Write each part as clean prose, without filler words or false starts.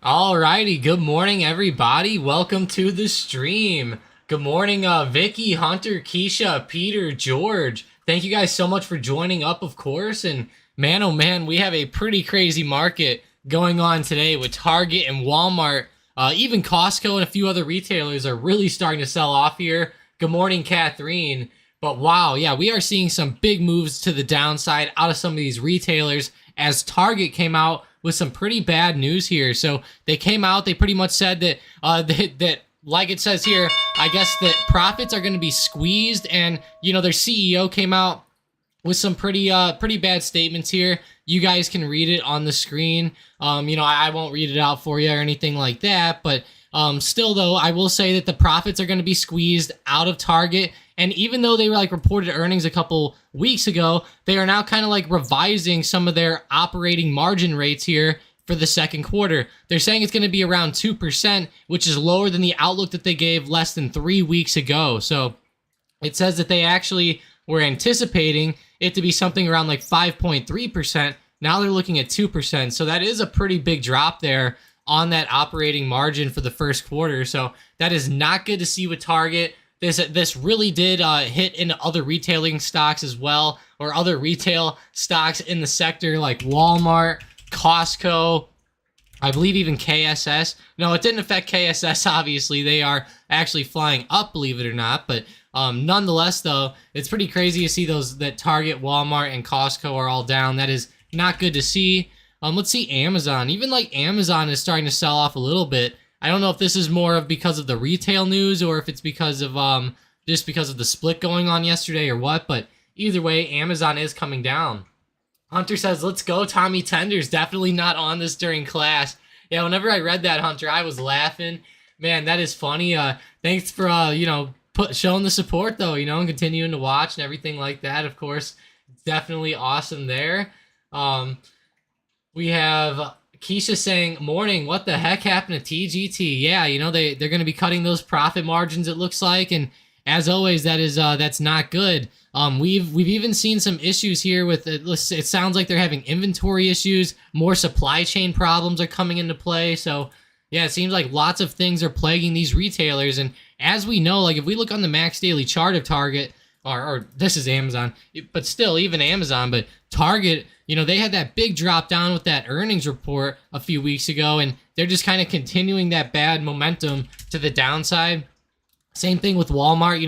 Alrighty, good morning everybody. Welcome to the stream. Good morning, Vicky, Hunter, Keisha, Peter, George. Thank you guys so much for joining up, of course. And man, oh man, we have a pretty crazy market going on today with Target and Walmart. Even Costco and a few other retailers are really starting to sell off here. Good morning, Catherine. But wow, yeah, we are seeing some big moves to the downside out of some of these retailers as Target came out with some pretty bad news here. So they came out, they pretty much said that that like it says here, I guess that profits are going to be squeezed, and you know their CEO came out with some pretty bad statements here. You guys can read it on the screen. I won't read it out for you or anything like that, but still though, I will say that the profits are going to be squeezed out of Target. And even though they were reported earnings a couple weeks ago, they are now kind of revising some of their operating margin rates here for the second quarter. They're saying it's going to be around 2%, which is lower than the outlook that they gave less than 3 weeks ago. So it says that they actually were anticipating it to be something around 5.3%. Now they're looking at 2%. So that is a pretty big drop there on that operating margin for the first quarter. So that is not good to see with Target. This really did hit into other retailing stocks as well, or other retail stocks in the sector like Walmart, Costco, I believe even KSS. No, it didn't affect KSS, obviously. They are actually flying up, believe it or not. But nonetheless, though, it's pretty crazy to see that Target, Walmart, and Costco are all down. That is not good to see. Let's see Amazon. Even Amazon is starting to sell off a little bit. I don't know if this is more of because of the retail news or if it's because of just because of the split going on yesterday or what, but either way, Amazon is coming down. Hunter says, let's go, Tommy Tenders. Definitely not on this during class. Yeah, whenever I read that, Hunter, I was laughing. Man, that is funny. Thanks for, showing the support, though, and continuing to watch and everything like that. Of course, definitely awesome there. We have Keisha saying, morning, what the heck happened to TGT? Yeah, they're going to be cutting those profit margins, it looks like, and as always, that's not good. We've even seen some issues here with it. It sounds like they're having inventory issues, more supply chain problems are coming into play. So yeah, it seems like lots of things are plaguing these retailers, and as we know, if we look on the max daily chart of Target, or this is Amazon, but still, even Amazon, but Target, they had that big drop down with that earnings report a few weeks ago, and they're just kind of continuing that bad momentum to the downside. Same thing with Walmart.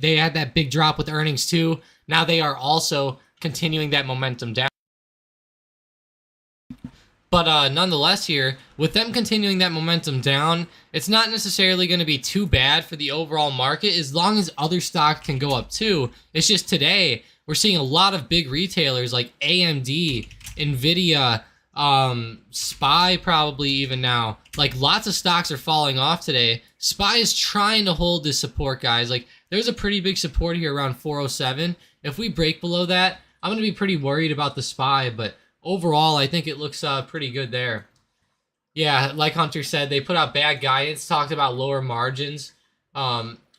They had that big drop with earnings too. Now they are also continuing that momentum down. But nonetheless here, with them continuing that momentum down, it's not necessarily going to be too bad for the overall market as long as other stocks can go up too. It's just today, we're seeing a lot of big retailers like AMD, Nvidia, SPY probably even now. Lots of stocks are falling off today. SPY is trying to hold this support, guys. There's a pretty big support here around 407. If we break below that, I'm going to be pretty worried about the SPY, but overall, I think it looks pretty good there. Yeah, like Hunter said, they put out bad guidance, talked about lower margins.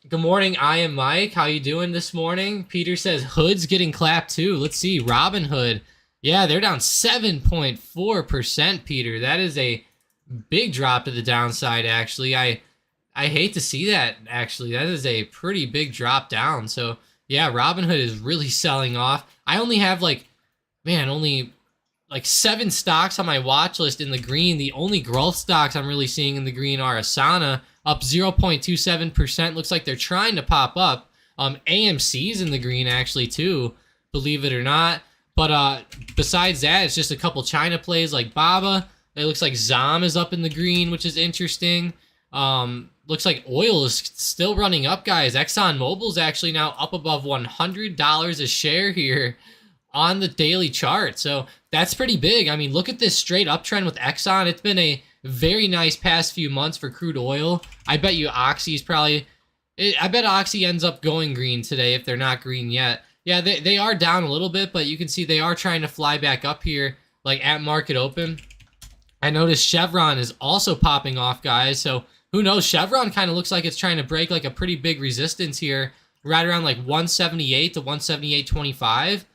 Good morning, I am Mike. How you doing this morning? Peter says, Hood's getting clapped too. Let's see, Robinhood. Yeah, they're down 7.4%, Peter. That is a big drop to the downside, actually. I hate to see that, actually. That is a pretty big drop down. So, yeah, Robinhood is really selling off. I only have, only 7 stocks on my watch list in the green. The only growth stocks I'm really seeing in the green are Asana, up 0.27%. Looks like they're trying to pop up. AMC's in the green, actually, too, believe it or not. But besides that, it's just a couple China plays like Baba. It looks like ZOM is up in the green, which is interesting. Looks like oil is still running up, guys. ExxonMobil's actually now up above $100 a share here on the daily chart. So that's pretty big. I mean, look at this straight uptrend with Exxon. It's been a very nice past few months for crude oil. I bet you Oxy's probably... I bet Oxy ends up going green today if they're not green yet. Yeah, they are down a little bit, but you can see they are trying to fly back up here, at market open. I noticed Chevron is also popping off, guys. So who knows? Chevron kind of looks like it's trying to break a pretty big resistance here, right around 178 to 178.25.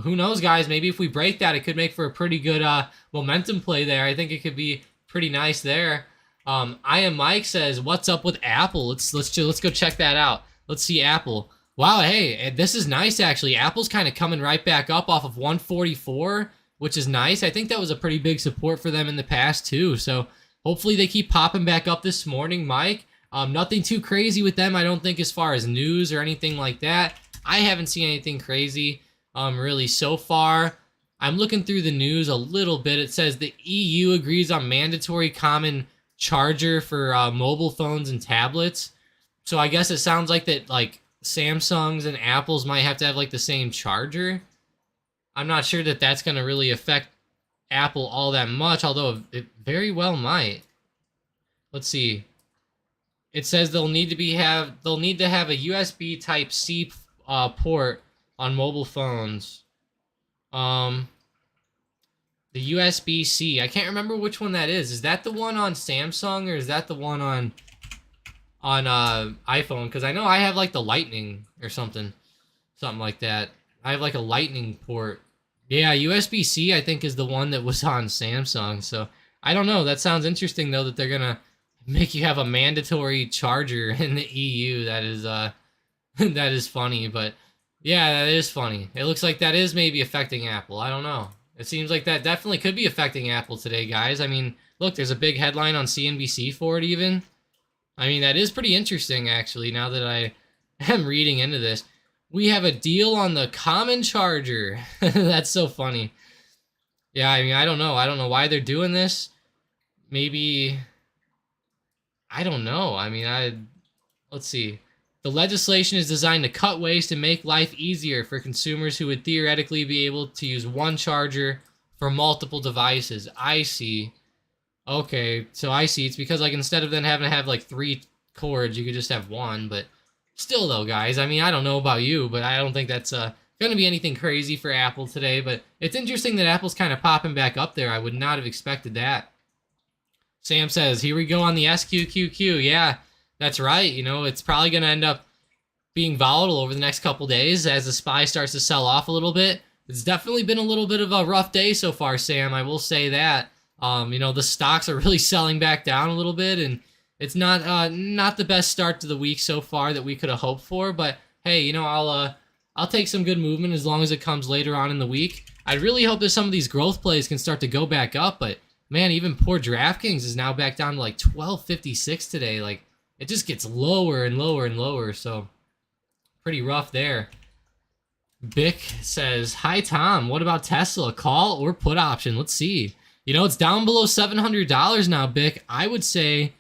Who knows, guys? Maybe if we break that, it could make for a pretty good momentum play there. I think it could be pretty nice there. I am Mike says, "What's up with Apple? Let's go check that out. Let's see Apple. Wow, hey, this is nice actually. Apple's kind of coming right back up off of 144, which is nice. I think that was a pretty big support for them in the past too. So hopefully they keep popping back up this morning, Mike. Nothing too crazy with them, I don't think, as far as news or anything like that. I haven't seen anything crazy really so far. I'm looking through the news a little bit. It says the EU agrees on mandatory common charger for mobile phones and tablets. So I guess it sounds like that, like Samsungs and Apples might have to have like the same charger. I'm not sure that that's going to really affect Apple all that much, although it very well might. Let's see. It says they'll need to have a USB Type C port on mobile phones. The USB-C. I can't remember which one that is. Is that the one on Samsung or is that the one on iPhone? Because I know I have like the Lightning or something like that. I have like a Lightning port. Yeah, USB-C I think is the one that was on Samsung. So I don't know. That sounds interesting though that they're gonna make you have a mandatory charger in the EU. That is that is funny, but yeah, that is funny. It looks like that is maybe affecting Apple. I don't know. It seems like that definitely could be affecting Apple today, guys. I mean, look, there's a big headline on CNBC for it even. I mean, that is pretty interesting, actually, now that I am reading into this. We have a deal on the common charger. That's so funny. Yeah, I mean, I don't know. I don't know why they're doing this. Maybe, I don't know. I mean, let's see. The legislation is designed to cut waste and make life easier for consumers who would theoretically be able to use one charger for multiple devices. I see. Okay, so I see. It's because like instead of then having to have like 3 cords, you could just have one. But still, though, guys, I mean, I don't know about you, but I don't think that's going to be anything crazy for Apple today. But it's interesting that Apple's kind of popping back up there. I would not have expected that. Sam says, here we go on the SQQQ. Yeah. That's right. You know, it's probably going to end up being volatile over the next couple days as the SPY starts to sell off a little bit. It's definitely been a little bit of a rough day so far, Sam. I will say that. You know, the stocks are really selling back down a little bit, and it's not the best start to the week so far that we could have hoped for. But hey, you know, I'll take some good movement as long as it comes later on in the week. I really hope that some of these growth plays can start to go back up. But man, even poor DraftKings is now back down to like 12.56 today. Like, it just gets lower and lower and lower, so pretty rough there. Bick says, hi, Tom. What about Tesla? Call or put option? Let's see. You know, it's down below $700 now, Bick. I would say,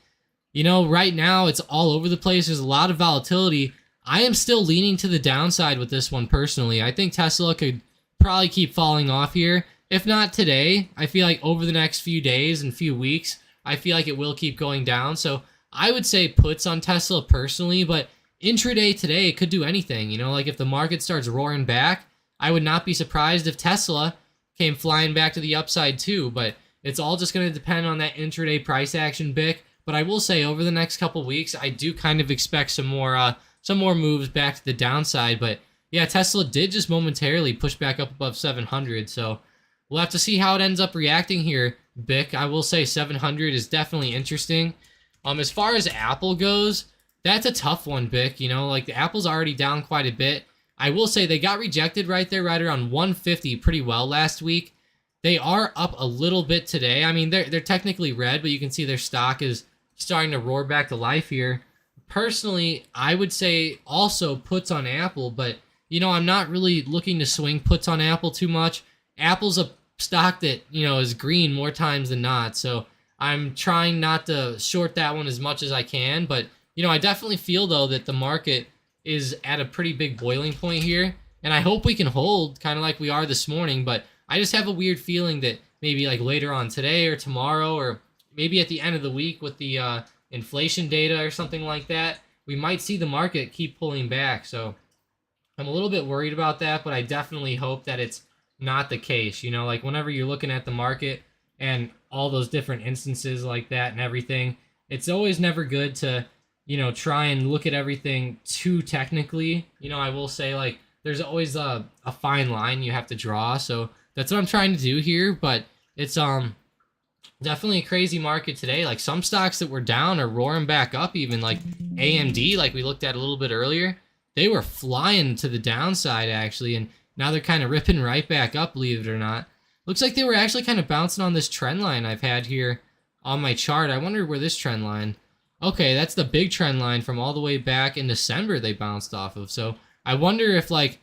you know, right now it's all over the place. There's a lot of volatility. I am still leaning to the downside with this one personally. I think Tesla could probably keep falling off here. If not today, I feel like over the next few days and few weeks, I feel like it will keep going down. So I would say puts on Tesla personally, but intraday today, it could do anything. You know, like if the market starts roaring back, I would not be surprised if Tesla came flying back to the upside too, but it's all just going to depend on that intraday price action, Bick. But I will say over the next couple weeks, I do kind of expect some more moves back to the downside. But yeah, Tesla did just momentarily push back up above 700, so we'll have to see how it ends up reacting here, Bick. I will say 700 is definitely interesting. As far as Apple goes, that's a tough one, Bick. You know, like the Apple's already down quite a bit. I will say they got rejected right there, right around 150 pretty well last week. They are up a little bit today. I mean, they're technically red, but you can see their stock is starting to roar back to life here. Personally, I would say also puts on Apple, but, you know, I'm not really looking to swing puts on Apple too much. Apple's a stock that, you know, is green more times than not, so I'm trying not to short that one as much as I can, but, you know, I definitely feel, though, that the market is at a pretty big boiling point here, and I hope we can hold kind of like we are this morning, but I just have a weird feeling that maybe like later on today or tomorrow or maybe at the end of the week with the inflation data or something like that, we might see the market keep pulling back, so I'm a little bit worried about that, but I definitely hope that it's not the case. You know, like whenever you're looking at the market and all those different instances like that and everything, it's always never good to, you know, try and look at everything too technically. You know, I will say like there's always a fine line you have to draw, so that's what I'm trying to do here, but it's Definitely a crazy market today. Like some stocks that were down are roaring back up, even like AMD, like we looked at a little bit earlier. They were flying to the downside actually, and now they're kind of ripping right back up, believe it or not. Looks like they were actually kind of bouncing on this trend line I've had here on my chart. I wonder where this trend line. Okay, that's the big trend line from all the way back in December they bounced off of. So I wonder if like,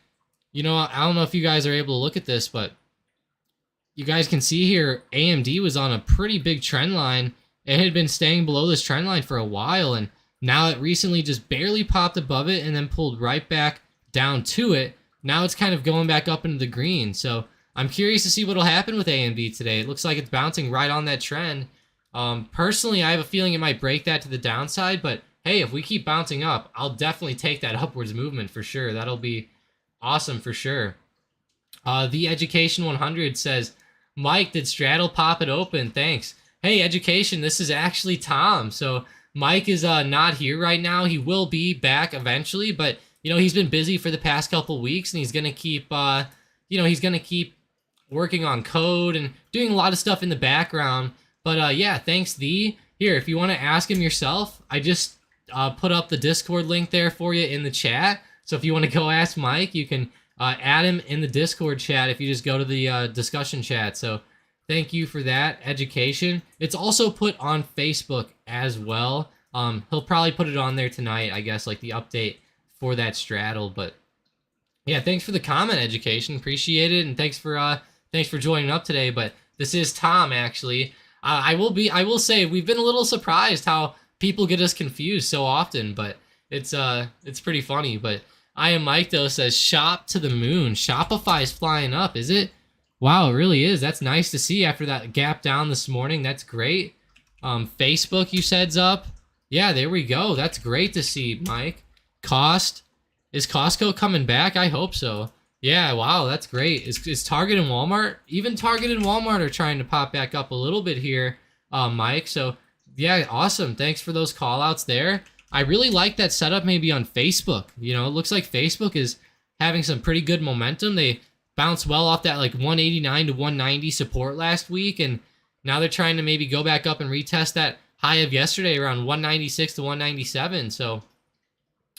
I don't know if you guys are able to look at this, but you guys can see here, AMD was on a pretty big trend line. It had been staying below this trend line for a while, and now it recently just barely popped above it and then pulled right back down to it. Now it's kind of going back up into the green. So I'm curious to see what will happen with AMD today. It looks like it's bouncing right on that trend. Personally, I have a feeling it might break that to the downside, but hey, if we keep bouncing up, I'll definitely take that upwards movement for sure. That'll be awesome for sure. The Education 100 says, Mike, did Straddle pop it open? Thanks. Hey, Education, this is actually Tom. So Mike is not here right now. He will be back eventually, but he's been busy for the past couple weeks, and he's gonna keep working on code and doing a lot of stuff in the background. But yeah, thanks, Thee. Here, if you want to ask him yourself, I just put up the Discord link there for you in the chat. So if you want to go ask Mike, you can add him in the Discord chat if you just go to the discussion chat. So thank you for that, Education. It's also put on Facebook as well. He'll probably put it on there tonight, I guess, like the update for that straddle. But yeah, thanks for the comment, Education. Appreciate it, and thanks for joining up today. But this is Tom, actually. I will say we've been a little surprised how people get us confused so often, but it's pretty funny. But I Am Mike though says shop to the moon. Shopify's flying up, is it? Wow, it really is. That's nice to see after that gap down this morning. That's great. Facebook, you said's up. Yeah, there we go. That's great to see, Mike. Is Costco coming back? I hope so. Yeah, wow, that's great. Is Target and Walmart? Even Target and Walmart are trying to pop back up a little bit here, Mike. So yeah, awesome. Thanks for those call outs there. I really like that setup maybe on Facebook. It looks like Facebook is having some pretty good momentum. They bounced well off that like 189 to 190 support last week, and now they're trying to maybe go back up and retest that high of yesterday around 196 to 197. So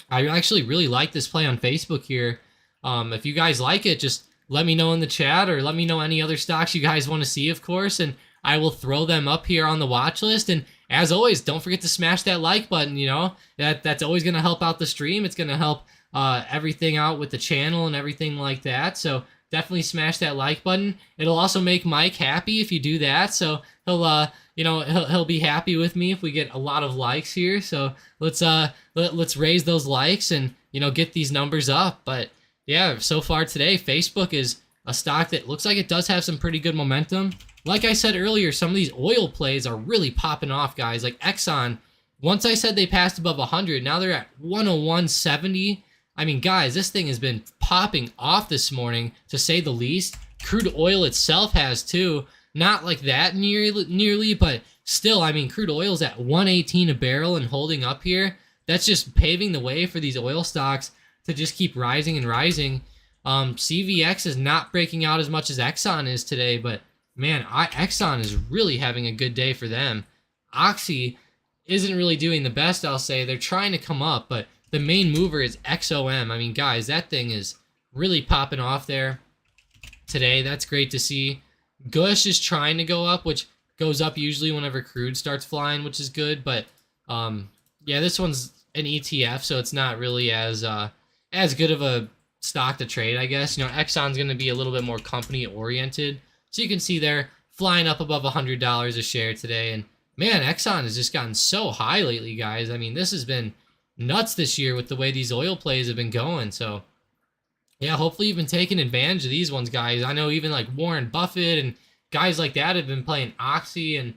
I actually really like this play on Facebook here. If you guys like it, just let me know in the chat, or let me know any other stocks you guys want to see, of course, and I will throw them up here on the watch list. And as always, don't forget to smash that like button. That's always going to help out the stream. It's going to help everything out with the channel and everything like that. So definitely smash that like button. It'll also make Mike happy if you do that. So he'll be happy with me if we get a lot of likes here. So let's raise those likes and get these numbers up. But yeah, so far today, Facebook is a stock that looks like it does have some pretty good momentum. Like I said earlier, some of these oil plays are really popping off, guys. Like Exxon, once I said they passed above 100, now they're at 101.70. I mean, guys, this thing has been popping off this morning, to say the least. Crude oil itself has too. Not like that nearly, but still, I mean, crude oil's at 118 a barrel and holding up here. That's just paving the way for these oil stocks to just keep rising and rising. CVX is not breaking out as much as Exxon is today, but man, Exxon is really having a good day for them. Oxy isn't really doing the best, I'll say. They're trying to come up, but the main mover is XOM. I mean, guys, that thing is really popping off there today. That's great to see. Gush is trying to go up, which goes up usually whenever crude starts flying, which is good. But yeah, this one's an ETF, so it's not really as good of a stock to trade, I guess. Exxon's going to be a little bit more company oriented. So you can see they're flying up above $100 a share today. And man, Exxon has just gotten so high lately, guys. I mean, this has been nuts this year with the way these oil plays have been going. So yeah, hopefully you've been taking advantage of these ones, guys. I know even like Warren Buffett and guys like that have been playing Oxy. And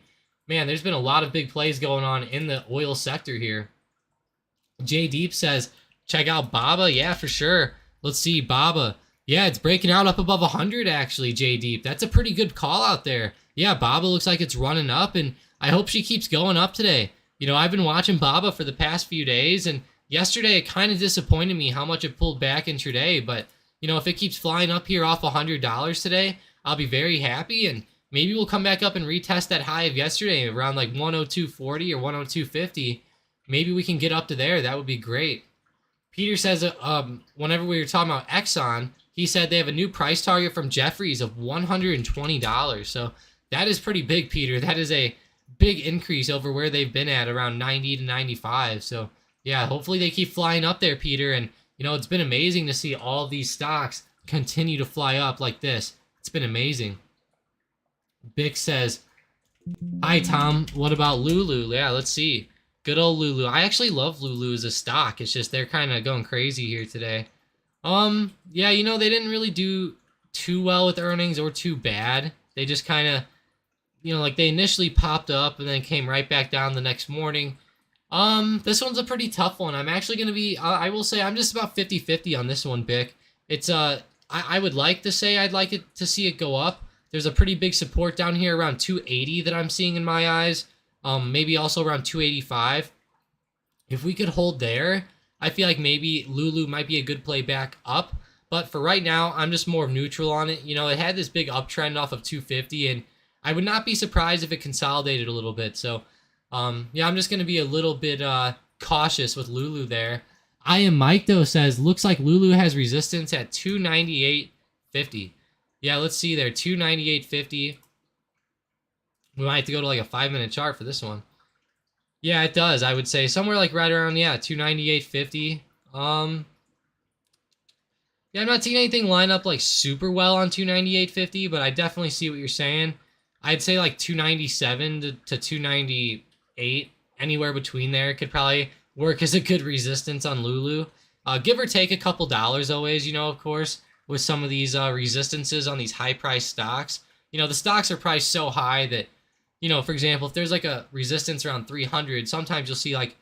man, there's been a lot of big plays going on in the oil sector here. J Deep says, check out Baba. Yeah, for sure. Let's see, Baba. Yeah, it's breaking out up above 100, actually, J Deep. That's a pretty good call out there. Yeah, Baba looks like it's running up, and I hope she keeps going up today. I've been watching Baba for the past few days, and yesterday it kind of disappointed me how much it pulled back intraday. But, if it keeps flying up here off $100 today, I'll be very happy. And maybe we'll come back up and retest that high of yesterday around like 102.40 or 102.50. Maybe we can get up to there. That would be great. Peter says, whenever we were talking about Exxon, he said they have a new price target from Jefferies of $120. So that is pretty big, Peter. That is a big increase over where they've been at, around 90 to 95. So yeah, hopefully they keep flying up there, Peter. And you know, it's been amazing to see all of these stocks continue to fly up like this. It's been amazing. Bick says, hi, Tom. What about Lulu? Yeah, let's see. Good old Lulu. I actually love Lulu as a stock. It's just they're kind of going crazy here today. Yeah, you know, they didn't really do too well with earnings or too bad. They just kind of, you know, like they initially popped up and then came right back down the next morning. This one's a pretty tough one. I'm actually going to be, I will say I'm just about 50-50 on this one, Bick. It's, I would like to say I'd like it to see it go up. There's a pretty big support down here around 280 that I'm seeing in my eyes. Maybe also around 285. If we could hold there, I feel like maybe Lulu might be a good play back up. But for right now, I'm just more neutral on it. You know, it had this big uptrend off of 250, and I would not be surprised if it consolidated a little bit. So, yeah, I'm just going to be a little bit cautious with Lulu there. I Am Mike, though, says, looks like Lulu has resistance at 298.50. Yeah, let's see there, 298.50. We might have to go to like a 5-minute chart for this one. Yeah, it does. I would say somewhere like right around, yeah, 298.50. Yeah, I'm not seeing anything line up like super well on 298.50, but I definitely see what you're saying. I'd say like 297 to 298, anywhere between there could probably work as a good resistance on Lulu. Give or take a couple dollars always, you know, of course, with some of these resistances on these high-priced stocks. You know, the stocks are priced so high that, you know, for example, if there's like a resistance around 300, sometimes you'll see like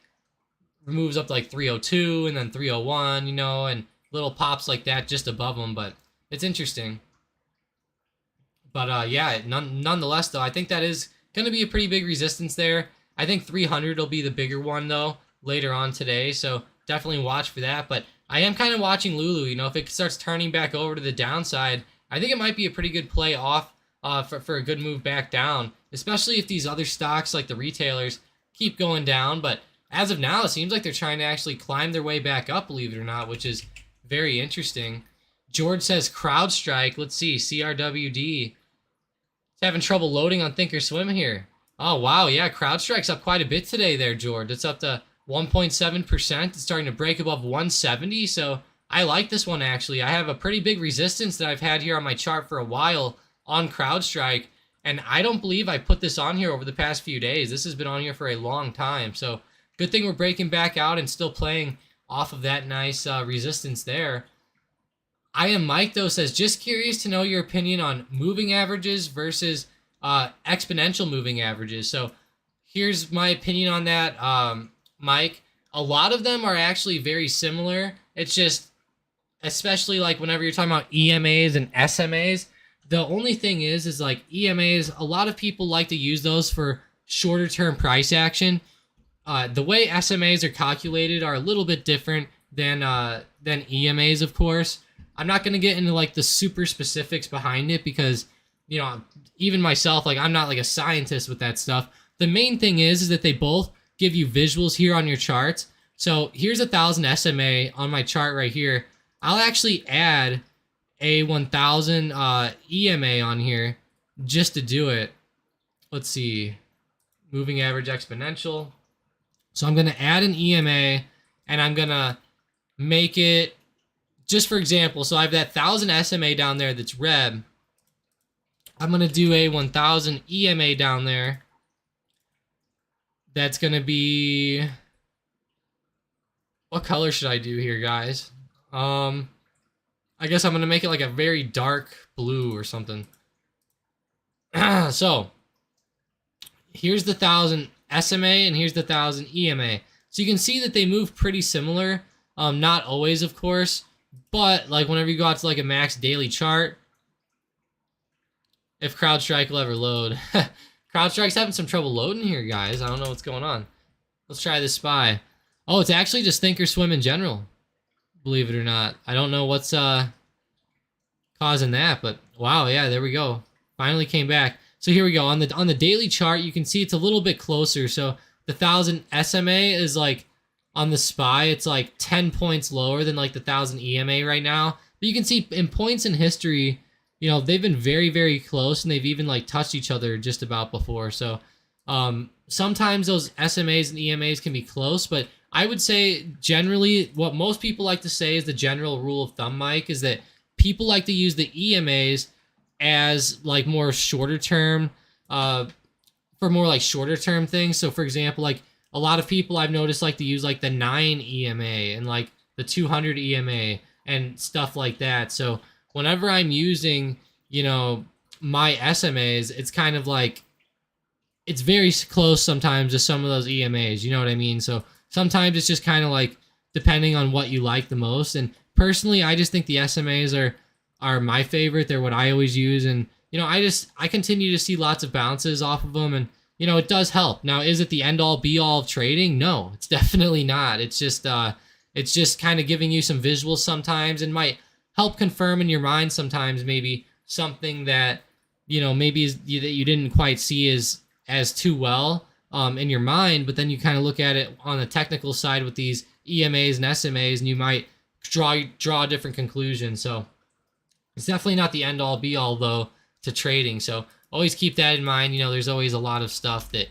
moves up to like 302 and then 301, you know, and little pops like that just above them. But it's interesting. But yeah, nonetheless, though, I think that is going to be a pretty big resistance there. I think 300 will be the bigger one, though, later on today. So definitely watch for that. But I am kind of watching Lulu. You know, if it starts turning back over to the downside, I think it might be a pretty good play off for a good move back down, especially if these other stocks like the retailers keep going down. But as of now, it seems like they're trying to actually climb their way back up, believe it or not, which is very interesting. George says CrowdStrike. Let's see, CRWD. It's having trouble loading on Thinkorswim here. Oh, wow, yeah, CrowdStrike's up quite a bit today there, George. It's up to 1.7%. It's starting to break above 170, so I like this one, actually. I have a pretty big resistance that I've had here on my chart for a while on CrowdStrike, and I don't believe I put this on here over the past few days. This has been on here for a long time, so good thing we're breaking back out and still playing off of that nice resistance there. I Am Mike, though, says, just curious to know your opinion on moving averages versus exponential moving averages. So here's my opinion on that, Mike. A lot of them are actually very similar. It's just, especially like whenever you're talking about EMAs and SMAs, the only thing is like EMAs, a lot of people like to use those for shorter term price action. The way SMAs are calculated are a little bit different than EMAs, of course. I'm not going to get into like the super specifics behind it because, you know, even myself, like I'm not like a scientist with that stuff. The main thing is that they both give you visuals here on your charts. So here's 1,000 SMA on my chart right here. I'll actually add a 1,000 EMA on here just to do it. Let's see. Moving average exponential. So I'm going to add an EMA and I'm going to make it, just for example, so I have that 1,000 SMA down there that's red. I'm going to do a 1,000 EMA down there. That's going to be, what color should I do here, guys? I guess I'm going to make it like a very dark blue or something. So here's the 1,000 SMA and here's the 1,000 EMA. So you can see that they move pretty similar. Not always, of course, but like whenever you go out to like a max daily chart, if CrowdStrike will ever load. CrowdStrike's having some trouble loading here, guys. I don't know what's going on. Let's try this SPY. Oh, it's actually just Thinkorswim in general, believe it or not. I don't know what's causing that, but wow, yeah, there we go. Finally came back. So here we go. On the daily chart, you can see it's a little bit closer. So the 1000 SMA is like on the SPY, it's like 10 points lower than like the 1000 EMA right now. But you can see in points in history, you know, they've been very, very close, and they've even like touched each other just about before. So sometimes those SMAs and EMAs can be close, but I would say generally what most people like to say is the general rule of thumb, Mike, is that people like to use the EMAs as like more shorter term, for more like shorter term things. So for example, like a lot of people I've noticed like to use like the 9 EMA and like the 200 EMA and stuff like that. So whenever I'm using, you know, my SMAs, it's kind of like, it's very close sometimes to some of those EMAs, you know what I mean? So sometimes it's just kind of like depending on what you like the most. And personally, I just think the SMAs are my favorite. They're what I always use. And, you know, I continue to see lots of bounces off of them. And, you know, it does help. Now, is it the end all be all of trading? No, it's definitely not. It's just kind of giving you some visuals sometimes, and might help confirm in your mind sometimes maybe something that, you know, maybe that you didn't quite see as too well in your mind, but then you kind of look at it on the technical side with these EMAs and SMAs, and you might draw a different conclusion. So it's definitely not the end all be all though to trading. So always keep that in mind. You know, there's always a lot of stuff that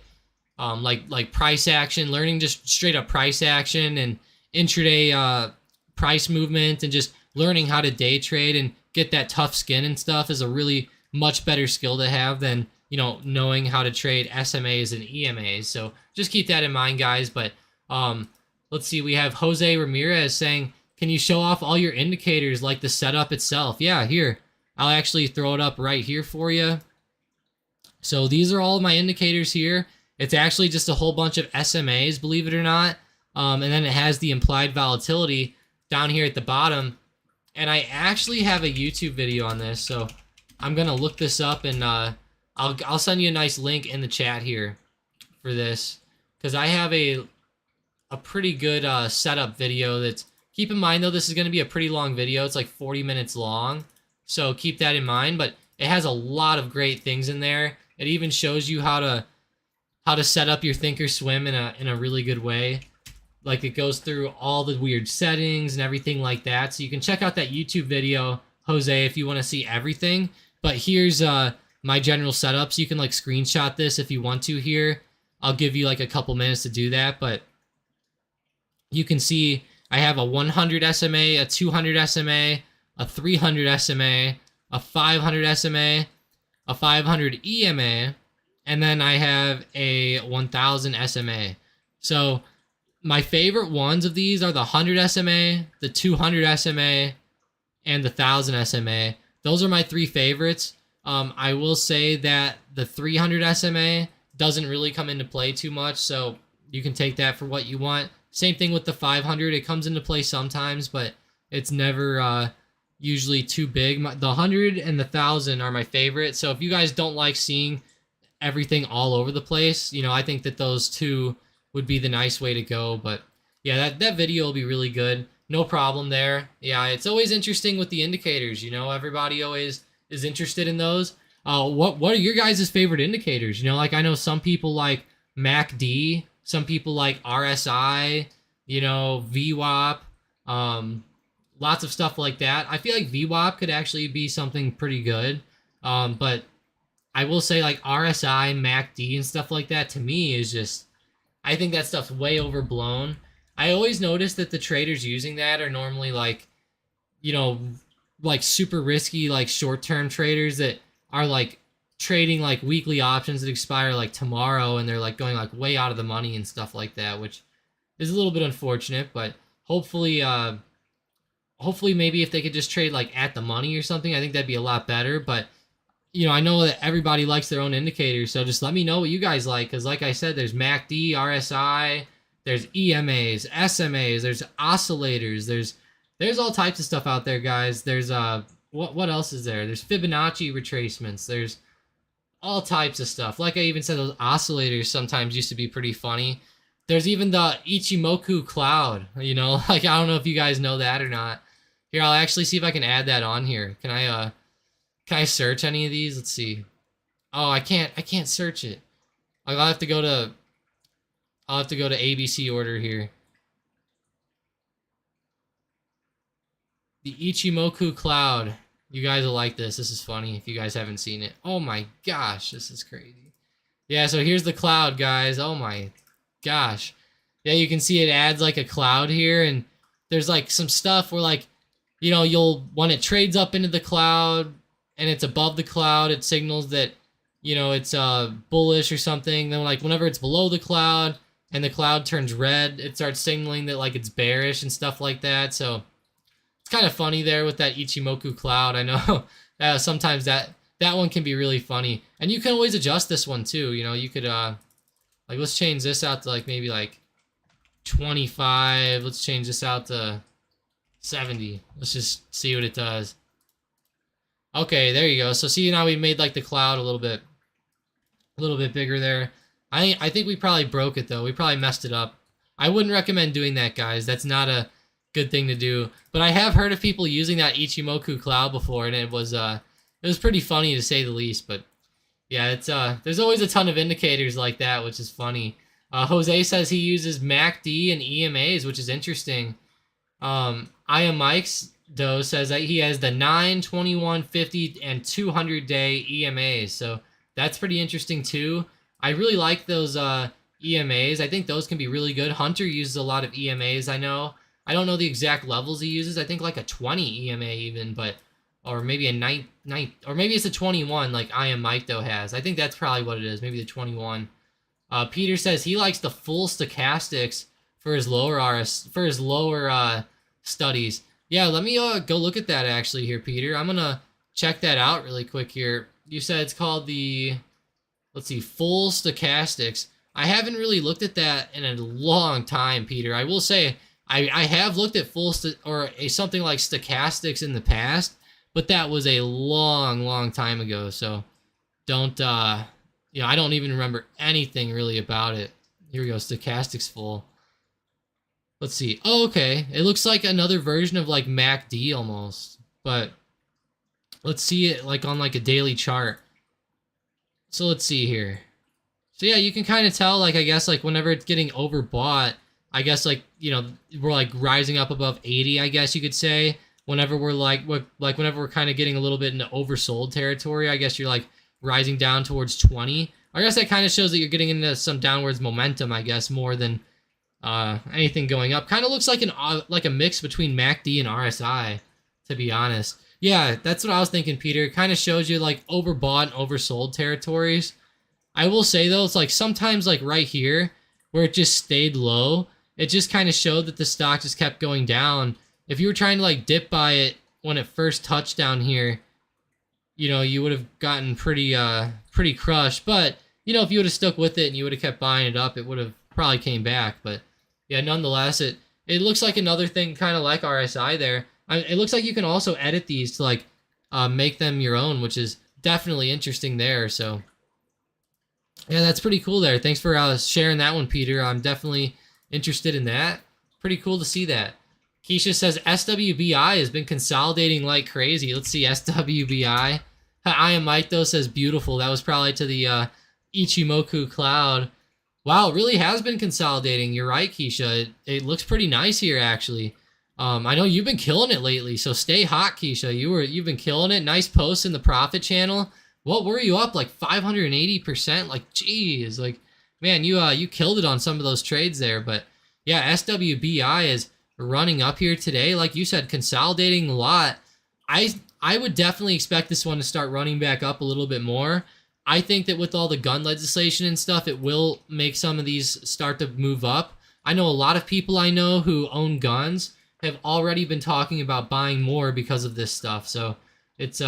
like price action, learning just straight up price action and intraday price movement, and just learning how to day trade and get that tough skin and stuff is a really much better skill to have than, you know, knowing how to trade SMAs and EMAs. So just keep that in mind, guys. But let's see, we have Jose Ramirez saying, can you show off all your indicators like the setup itself? Yeah, here, I'll actually throw it up right here for you. So these are all of my indicators here. It's actually just a whole bunch of SMAs, believe it or not. And then it has the implied volatility down here at the bottom. And I actually have a YouTube video on this, so I'm gonna look this up, and I'll send you a nice link in the chat here for this, because I have a pretty good setup video. That's, keep in mind though, this is gonna be a pretty long video. It's like 40 minutes long, so keep that in mind. But it has a lot of great things in there. It even shows you how to set up your thinkorswim in a really good way. Like, it goes through all the weird settings and everything like that. So you can check out that YouTube video, Jose, if you want to see everything. But here's my general setup. So you can like screenshot this if you want to here. I'll give you like a couple minutes to do that. But you can see I have a 100 SMA, a 200 SMA, a 300 SMA, a 500 SMA, a 500 EMA, and then I have a 1000 SMA. So my favorite ones of these are the 100 SMA, the 200 SMA, and the 1000 SMA. Those are my three favorites. I will say that the 300 SMA doesn't really come into play too much, so you can take that for what you want. Same thing with the 500. It comes into play sometimes, but it's never usually too big. The 100 and the 1000 are my favorite. So if you guys don't like seeing everything all over the place, you know, I think that those two would be the nice way to go. But yeah, that video will be really good. No problem there. Yeah, it's always interesting with the indicators. You know, everybody always is interested in those. What are your guys' favorite indicators? You know, like, I know some people like MACD, some people like RSI, you know, VWAP, lots of stuff like that. I feel like VWAP could actually be something pretty good. But I will say, like, RSI, MACD, and stuff like that, to me is just, I think that stuff's way overblown. I always notice that the traders using that are normally like, you know, like super risky, like short-term traders that are like trading like weekly options that expire like tomorrow, and they're like going like way out of the money and stuff like that, which is a little bit unfortunate. But hopefully maybe if they could just trade like at the money or something, I think that'd be a lot better. But you know, I know that everybody likes their own indicators, so just let me know what you guys like, because like I said, there's MACD, RSI, there's EMAs, SMAs, there's oscillators, there's all types of stuff out there, guys. There's what else is there? There's Fibonacci retracements. There's all types of stuff. Like I even said, those oscillators sometimes used to be pretty funny. There's even the Ichimoku Cloud, you know, like, I don't know if you guys know that or not. Here, I'll actually see if I can add that on here. Can I search any of these? Let's see. Oh, I can't search it. I'll have to go to ABC order here. The Ichimoku Cloud. You guys will like this. This is funny if you guys haven't seen it. Oh my gosh, this is crazy. Yeah, so here's the cloud, guys. Oh my gosh. Yeah, you can see it adds like a cloud here, and there's like some stuff where like, you know, you'll, when it trades up into the cloud and it's above the cloud, it signals that, you know, it's bullish or something. Then like whenever it's below the cloud and the cloud turns red, it starts signaling that like it's bearish and stuff like that. So it's kind of funny there with that Ichimoku Cloud. I know sometimes that one can be really funny. And you can always adjust this one too. You know, you could like, let's change this out to like maybe like 25. Let's change this out to 70. Let's just see what it does. Okay, there you go. So see, now we made like the cloud a little bit bigger there. I think we probably broke it though. We probably messed it up. I wouldn't recommend doing that, guys. That's not a good thing to do. But I have heard of people using that Ichimoku Cloud before, and it was pretty funny to say the least. But yeah, it's there's always a ton of indicators like that, which is funny. Jose says he uses MACD and EMAs, which is interesting. I Am Mike's though says that he has the 9, 21, 50, and 200 day EMAs. So that's pretty interesting too. I really like those EMAs. I think those can be really good. Hunter uses a lot of EMAs, I know. I don't know the exact levels he uses. I think like a 20 EMA even, but or maybe a 9 or maybe it's a 21 like I Am Mike though has. I think that's probably what it is. Maybe the 21. Peter says he likes the full stochastics for his lower studies. Yeah, let me go look at that actually here, Peter. I'm gonna check that out really quick here. You said it's called the, let's see, full stochastics. I haven't really looked at that in a long time, Peter. I will say I have looked at something like stochastics in the past, but that was a long time ago. So don't you know, I don't even remember anything really about it. Here we go, stochastics full. Let's see. Oh, okay. It looks like another version of like MACD almost, but let's see it like on like a daily chart. So let's see here. So yeah, you can kind of tell, like, I guess like whenever it's getting overbought, I guess like, you know, we're like rising up above 80, I guess you could say. Whenever we're whenever we're kind of getting a little bit into oversold territory, I guess you're like rising down towards 20. I guess that kind of shows that you're getting into some downwards momentum, I guess, more than anything going up. Kind of looks like a mix between MACD and RSI, to be honest. Yeah, that's what I was thinking, Peter. It kind of shows you like overbought and oversold territories. I will say though, it's like sometimes like right here where it just stayed low, it just kind of showed that the stock just kept going down. If you were trying to like dip by it when it first touched down here, you know, you would have gotten pretty crushed. But you know, if you would have stuck with it and you would have kept buying it up, it would have probably came back. But yeah, nonetheless, it looks like another thing kind of like RSI there. It looks like you can also edit these to like make them your own, which is definitely interesting there. So yeah, that's pretty cool there. Thanks for sharing that one, Peter. I'm definitely interested in that. Pretty cool to see that. Keisha says SWBI has been consolidating like crazy. Let's see, SWBI. I Am Mike though says beautiful. That was probably to the Ichimoku Cloud. Wow, it really has been consolidating. You're right, Keisha. It looks pretty nice here, actually. I know you've been killing it lately, so stay hot, Keisha. You've been killing it. Nice posts in the profit channel. What were you up, like 580%? Like, geez, like, man, you killed it on some of those trades there. But yeah, SWBI is running up here today. Like you said, consolidating a lot. I would definitely expect this one to start running back up a little bit more. I think that with all the gun legislation and stuff, it will make some of these start to move up. I know a lot of people I know who own guns have already been talking about buying more because of this stuff. So it's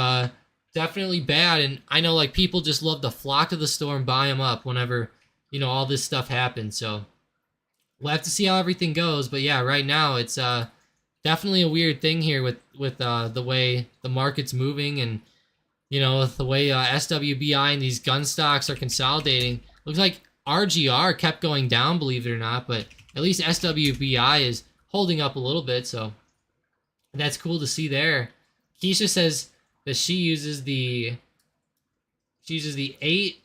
definitely bad. And I know like people just love to flock to the store and buy them up whenever, you know, all this stuff happens. So we'll have to see how everything goes. But yeah, right now it's definitely a weird thing here with the way the market's moving, and you know, the way SWBI and these gun stocks are consolidating. Looks like RGR kept going down, believe it or not, but at least SWBI is holding up a little bit, so that's cool to see there. Keisha says that she uses the She uses the 8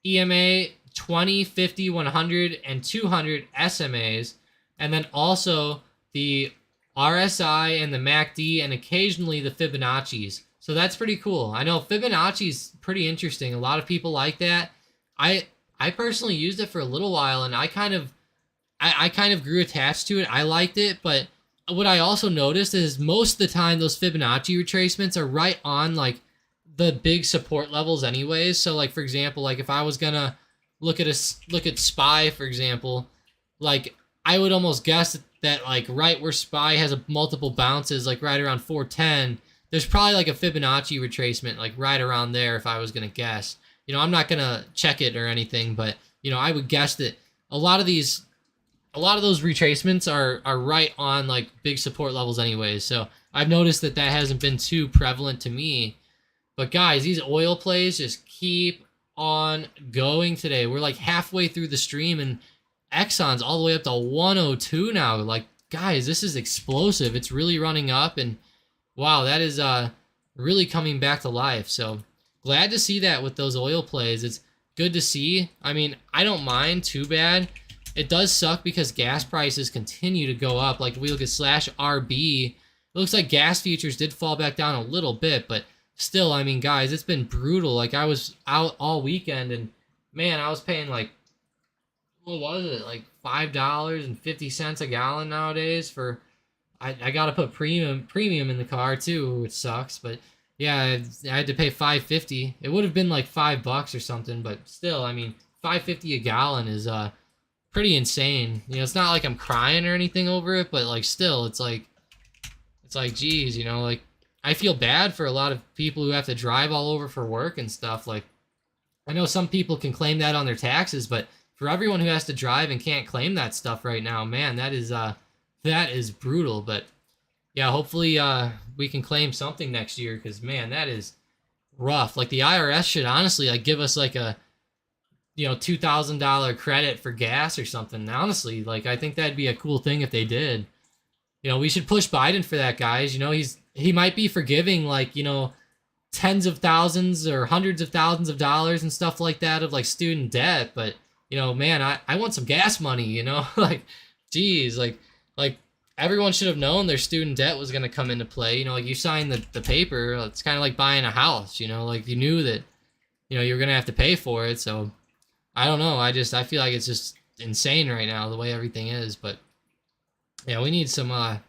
EMA, 20, 50, 100, and 200 SMAs, and then also the RSI and the MACD, and occasionally the Fibonacci's. So that's pretty cool. I know Fibonacci's pretty interesting. A lot of people like that. I personally used it for a little while, and I kind of grew attached to it. I liked it, but what I also noticed is most of the time those Fibonacci retracements are right on like the big support levels anyways. So like, for example, like if I was gonna look at SPY, for example, like I would almost guess that like right where SPY has multiple bounces, like right around 410, there's probably like a Fibonacci retracement like right around there if I was gonna guess. You know, I'm not gonna check it or anything, but you know, I would guess that a lot of those retracements are right on like big support levels anyways. So I've noticed that hasn't been too prevalent to me. But guys, these oil plays just keep on going today. We're like halfway through the stream, and Exxon's all the way up to 102 now. Like, guys, this is explosive. It's really running up, and wow, that is really coming back to life. So glad to see that with those oil plays. It's good to see. I mean, I don't mind too bad. It does suck because gas prices continue to go up. Like, we look at /RB, it looks like gas futures did fall back down a little bit, but still, I mean, guys, it's been brutal. Like, I was out all weekend, and man, I was paying like, what was it, like $5.50 a gallon nowadays for. I gotta put premium in the car too, which sucks. But yeah, I had to pay $5.50. It would have been like $5 or something, but still, I mean, $5.50 a gallon is pretty insane. You know, it's not like I'm crying or anything over it, but like still, it's like, geez, you know, like I feel bad for a lot of people who have to drive all over for work and stuff. Like, I know some people can claim that on their taxes, but for everyone who has to drive and can't claim that stuff right now, man, that is brutal. But yeah, hopefully we can claim something next year, because man, that is rough. Like, the IRS should honestly like give us like a, you know, $2,000 credit for gas or something. Honestly, like, I think that'd be a cool thing if they did. You know, we should push Biden for that, guys. You know, he might be forgiving like, you know, tens of thousands or hundreds of thousands of dollars and stuff like that of like student debt, but you know, man, I want some gas money, you know. Like, geez, like everyone should have known their student debt was going to come into play. You know, like, you signed the paper. It's kind of like buying a house, you know, like you knew that, you know, you're going to have to pay for it. So I don't know. I feel like it's just insane right now, the way everything is. But yeah, we need some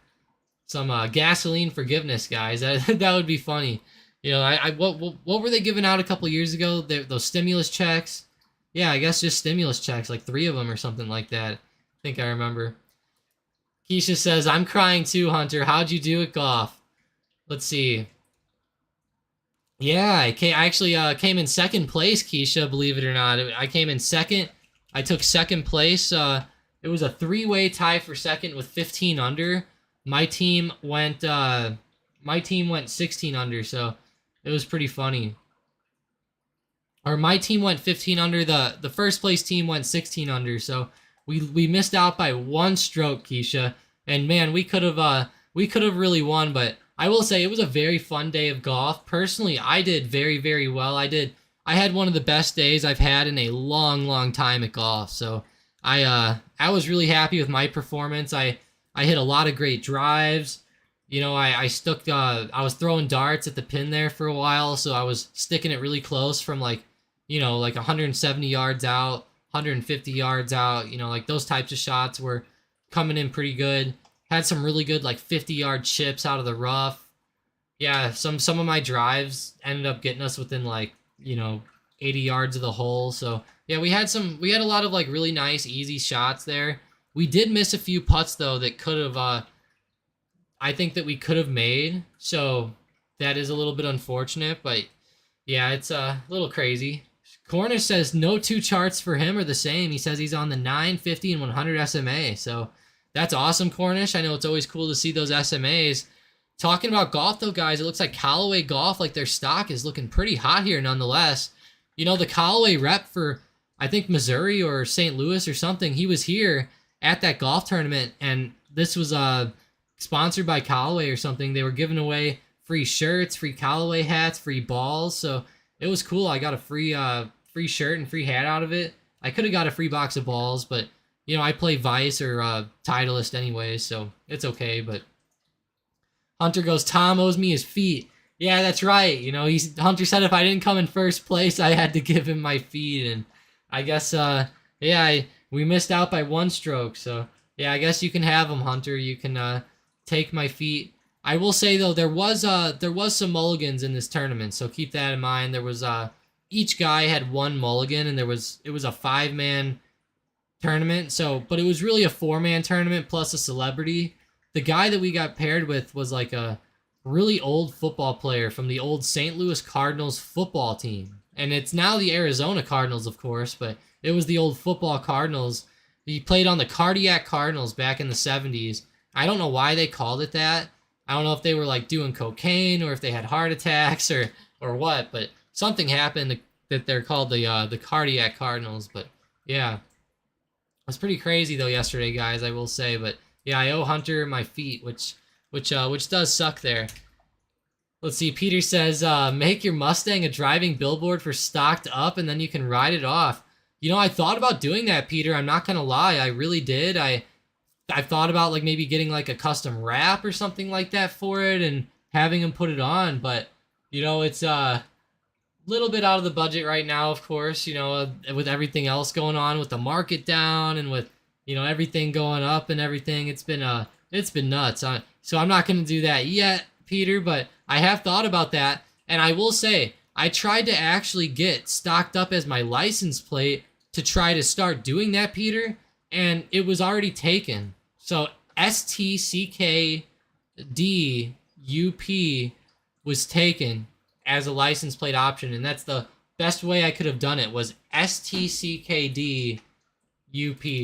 gasoline forgiveness, guys. That would be funny. You know, what were they giving out a couple years ago? Those stimulus checks. Yeah, I guess just stimulus checks, like 3 of them or something like that. I think I remember. Keisha says, I'm crying too, Hunter. How'd you do at golf? Let's see. Yeah, I actually came in second place, Keisha, believe it or not. I came in second. I took second place. It was a 3-way tie for second with 15 under. My team went 16 under, so it was pretty funny. Or my team went 15 under. The first place team went 16 under. So we missed out by 1 stroke, Keisha. And man, we could have really won. But I will say it was a very fun day of golf. Personally, I did very, very well. I had one of the best days I've had in a long, long time at golf. So I was really happy with my performance. I hit a lot of great drives. You know, I was throwing darts at the pin there for a while, so I was sticking it really close from like, you know, like 170 yards out, 150 yards out, you know, like those types of shots were coming in pretty good. Had some really good like 50-yard chips out of the rough. Yeah, some of my drives ended up getting us within like, you know, 80 yards of the hole. So yeah, we had a lot of like really nice, easy shots there. We did miss a few putts though that could have, I think that we could have made. So that is a little bit unfortunate, but yeah, it's a little crazy. Cornish says no 2 charts for him are the same. He says he's on the 9, 50, and 100 SMA. So that's awesome, Cornish. I know it's always cool to see those SMAs. Talking about golf though, guys, it looks like Callaway Golf, like their stock is looking pretty hot here nonetheless. You know, the Callaway rep for, I think, Missouri or St. Louis or something, he was here at that golf tournament, and this was sponsored by Callaway or something. They were giving away free shirts, free Callaway hats, free balls. So it was cool. I got a free shirt and free hat out of it. I could have got a free box of balls, but you know, I play Vice or Titleist anyway, so it's okay. But Hunter goes, Tom owes me his feet. Yeah, that's right. You know, Hunter said if I didn't come in first place, I had to give him my feet, and I guess yeah, we missed out by 1 stroke. So yeah, I guess you can have them, Hunter. You can take my feet. I will say though, there was some mulligans in this tournament, so keep that in mind. There was each guy had 1 mulligan, and it was a 5-man tournament. So, but it was really a 4-man tournament plus a celebrity. The guy that we got paired with was like a really old football player from the old St. Louis Cardinals football team, and it's now the Arizona Cardinals, of course, but it was the old football Cardinals. He played on the Cardiac Cardinals back in the 70s. I don't know why they called it that. I don't know if they were like doing cocaine or if they had heart attacks or what, but something happened that they're called the Cardiac Cardinals. But yeah, it was pretty crazy though yesterday, guys, I will say. But yeah, I owe Hunter my feet, which does suck there. Let's see. Peter says, make your Mustang a driving billboard for stocked up, and then you can ride it off. You know, I thought about doing that, Peter. I'm not gonna lie, I really did. I thought about like maybe getting like a custom wrap or something like that for it and having him put it on, but you know, it's a little bit out of the budget right now, of course, you know, with everything else going on with the market down and with, you know, everything going up and everything. It's been nuts. So I'm not going to do that yet, Peter, but I have thought about that, and I will say I tried to actually get stocked up as my license plate to try to start doing that, Peter, and it was already taken. So STCKDUP was taken as a license plate option, and that's the best way I could have done it, was STCKDUP.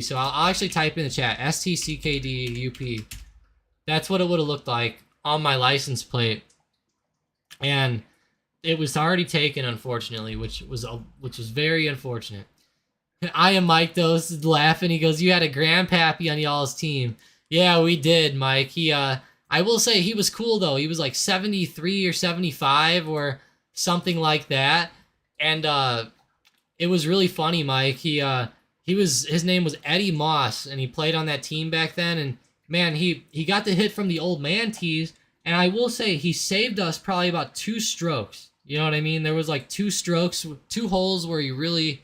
So I'll actually type in the chat, STCKDUP. That's what it would have looked like on my license plate, and it was already taken, unfortunately, which was very unfortunate. I am Mike, though, is laughing. He goes, you had a grandpappy on y'all's team. Yeah, we did, Mike. He, I will say he was cool, though. He was like 73 or 75 or something like that. And it was really funny, Mike. His name was Eddie Moss, and he played on that team back then. And, man, he got the hit from the old man tees. And I will say he saved us probably about 2 strokes. You know what I mean? There was like 2 strokes, 2 holes where he really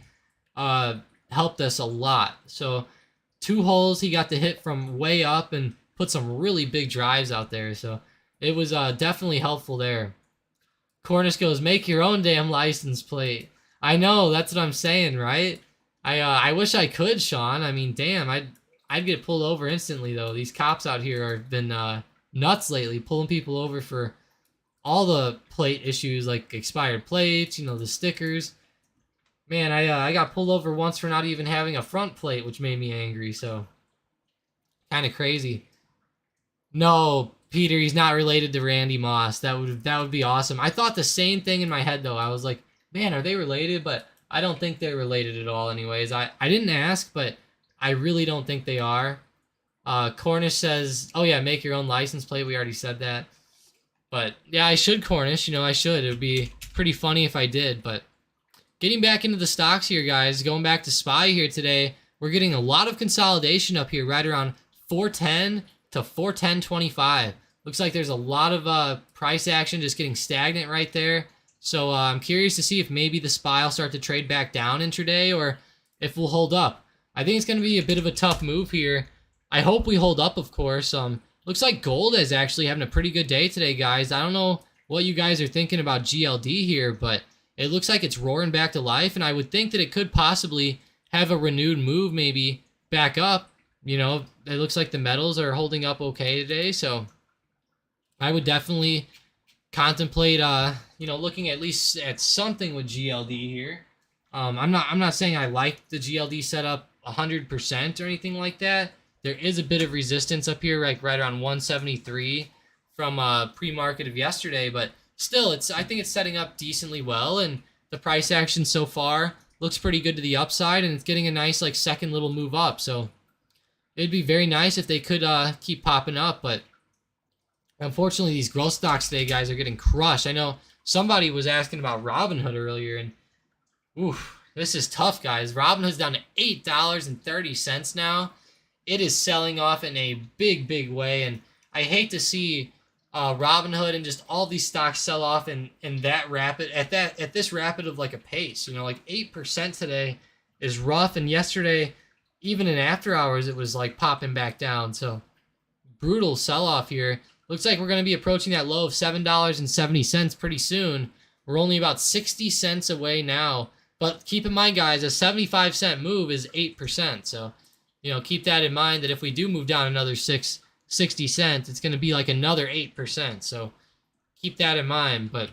helped us a lot. So 2 holes he got the hit from way up and put some really big drives out there. So it was definitely helpful there. Cornish goes, make your own damn license plate. I know, that's what I'm saying, right? I wish I could, Sean. I mean, damn, I'd get pulled over instantly, though. These cops out here have been nuts lately, pulling people over for all the plate issues, like expired plates, you know, the stickers. Man, I got pulled over once for not even having a front plate, which made me angry, so kind of crazy. No, Peter, he's not related to Randy Moss. That would be awesome. I thought the same thing in my head, though. I was like, man, are they related? But I don't think they're related at all anyways. I didn't ask, but I really don't think they are. Cornish says, oh yeah, make your own license plate. We already said that. But yeah, I should, Cornish. You know, I should. It would be pretty funny if I did, but getting back into the stocks here, guys, going back to SPY here today, we're getting a lot of consolidation up here, right around 410 to 410.25. Looks like there's a lot of price action just getting stagnant right there. So I'm curious to see if maybe the SPY will start to trade back down intraday or if we'll hold up. I think it's going to be a bit of a tough move here. I hope we hold up, of course. Looks like gold is actually having a pretty good day today, guys. I don't know what you guys are thinking about GLD here, but it looks like it's roaring back to life, and I would think that it could possibly have a renewed move maybe back up. You know, it looks like the metals are holding up okay today, so I would definitely contemplate, you know, looking at least at something with GLD here. I'm not saying I like the GLD setup 100% or anything like that. There is a bit of resistance up here, like right around 173 from pre-market of yesterday, but still, I think it's setting up decently well, and the price action so far looks pretty good to the upside, and it's getting a nice like second little move up. So it'd be very nice if they could keep popping up, but unfortunately these growth stocks today, guys, are getting crushed. I know somebody was asking about Robinhood earlier, and oof, this is tough, guys. Robinhood's down to $8.30 now. It is selling off in a big, big way, and I hate to see Robinhood and just all these stocks sell off in that rapid at this rapid of like a pace. You know, like 8% today is rough, and yesterday, even in after hours, it was like popping back down. So brutal sell off here. Looks like we're going to be approaching that low of $7.70 pretty soon. We're only about 60 cents away now. But keep in mind, guys, a 75-cent move is 8%. So, you know, keep that in mind that if we do move down another 60 cents, it's going to be like another 8%. So keep that in mind. But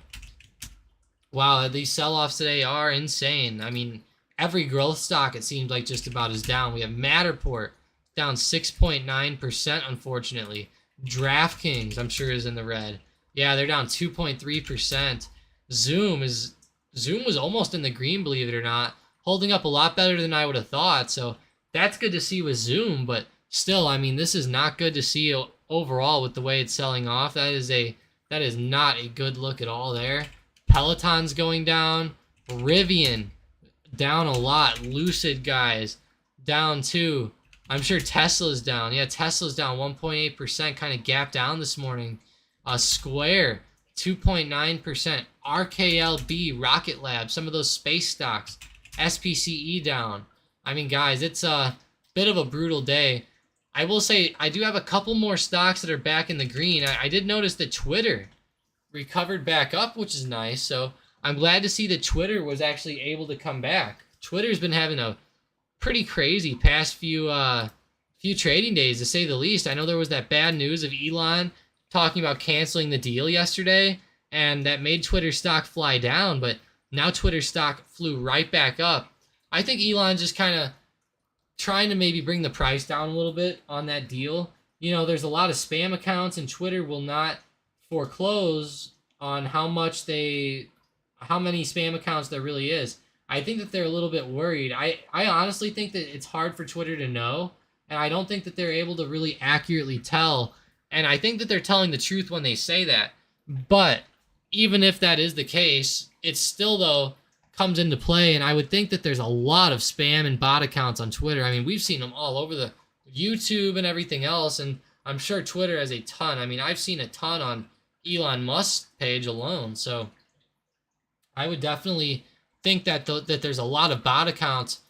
wow, these sell-offs today are insane. I mean, every growth stock, it seems like, just about is down. We have Matterport down 6.9%, unfortunately. DraftKings, I'm sure, is in the red. Yeah, they're down 2.3%. Zoom was almost in the green, believe it or not. Holding up a lot better than I would have thought. So that's good to see with Zoom, but still, I mean, this is not good to see overall with the way it's selling off. That is not a good look at all there. Peloton's going down. Rivian down a lot. Lucid, guys, down too. I'm sure Tesla's down. Yeah, Tesla's down 1.8%, kind of gapped down this morning. Square, 2.9%. RKLB, Rocket Lab, some of those space stocks. SPCE down. I mean, guys, it's a bit of a brutal day. I will say I do have a couple more stocks that are back in the green. I did notice that Twitter recovered back up, which is nice. So I'm glad to see that Twitter was actually able to come back. Twitter's been having a pretty crazy past few trading days, to say the least. I know there was that bad news of Elon talking about canceling the deal yesterday, and that made Twitter stock fly down, but now Twitter stock flew right back up. I think Elon's just kind of trying to maybe bring the price down a little bit on that deal. You know, there's a lot of spam accounts, and Twitter will not foreclose on how many spam accounts there really is. I think that they're a little bit worried. I honestly think that it's hard for Twitter to know, and I don't think that they're able to really accurately tell. And I think that they're telling the truth when they say that. But even if that is the case, it still, though, comes into play. And I would think that there's a lot of spam and bot accounts on Twitter. I mean, we've seen them all over the YouTube and everything else. And I'm sure Twitter has a ton. I mean, I've seen a ton on Elon Musk's page alone. So I would definitely think that that there's a lot of bot accounts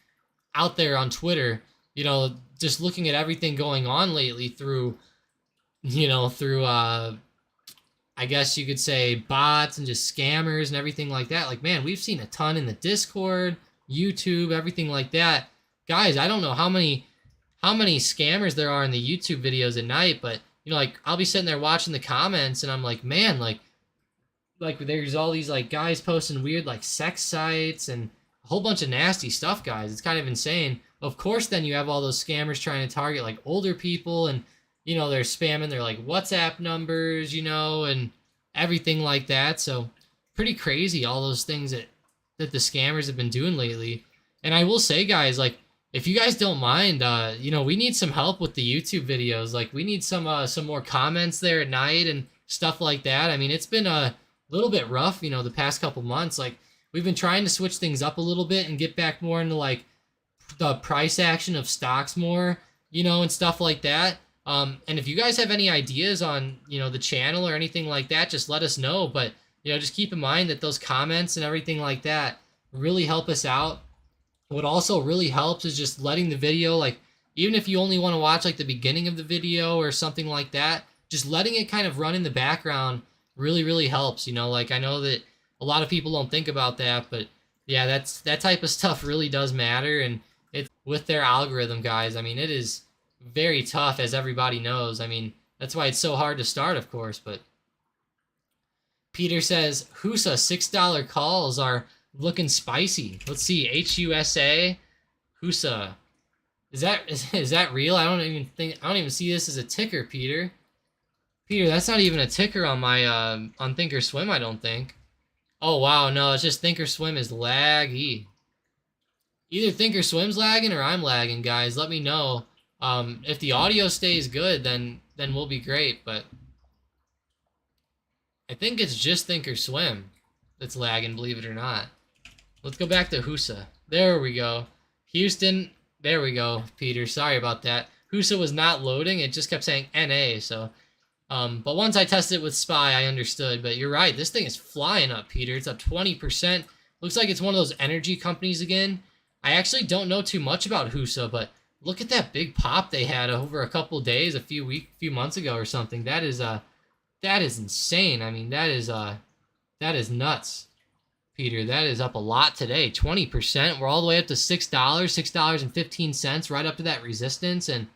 out there on Twitter, you know, just looking at everything going on lately through I guess you could say bots and just scammers and everything like that. Like, man, we've seen a ton in the Discord, YouTube, everything like that. Guys, I don't know how many scammers there are in the YouTube videos at night, but you know, like, I'll be sitting there watching the comments and I'm like, man, like there's all these like guys posting weird like sex sites and a whole bunch of nasty stuff, guys. It's kind of insane. Of course, then you have all those scammers trying to target like older people, and you know, they're spamming their like WhatsApp numbers, you know, and everything like that. So pretty crazy, all those things that the scammers have been doing lately. And I will say, guys, like, if you guys don't mind, you know, we need some help with the YouTube videos. Like, we need some more comments there at night and stuff like that. I mean, it's been a little bit rough, you know, the past couple months. Like, we've been trying to switch things up a little bit and get back more into like the price action of stocks more, you know, and stuff like that. And if you guys have any ideas on, you know, the channel or anything like that, just let us know. But, you know, just keep in mind that those comments and everything like that really help us out. What also really helps is just letting the video, like, even if you only want to watch like the beginning of the video or something like that, just letting it kind of run in the background really, really helps. You know, like, I know that a lot of people don't think about that, but yeah, that type of stuff really does matter. And it's with their algorithm, guys. I mean, it is very tough, as everybody knows. I mean, that's why it's so hard to start, of course. But Peter says, Husa, $6 calls are looking spicy. Let's see, HUSA, Husa. Is that real? I don't even see this as a ticker, Peter. Peter, that's not even a ticker on my on Thinkorswim, I don't think. Oh wow, no, it's just Thinkorswim is laggy. Either Thinkorswim's lagging or I'm lagging, guys. Let me know. If the audio stays good, then we'll be great, but I think it's just Thinkorswim. that's lagging, believe it or not. Let's go back to Husa. There we go. Houston, there we go, Peter. Sorry about that. Husa was not loading. It just kept saying NA, so... but once I tested it with Spy, I understood. But you're right. This thing is flying up, Peter. It's up 20%. Looks like it's one of those energy companies again. I actually don't know too much about Husa, but look at that big pop they had over a couple days, a few months ago or something. That is insane. I mean, that is nuts, Peter. That is up a lot today. 20%. We're all the way up to $6, $6.15, right up to that resistance, and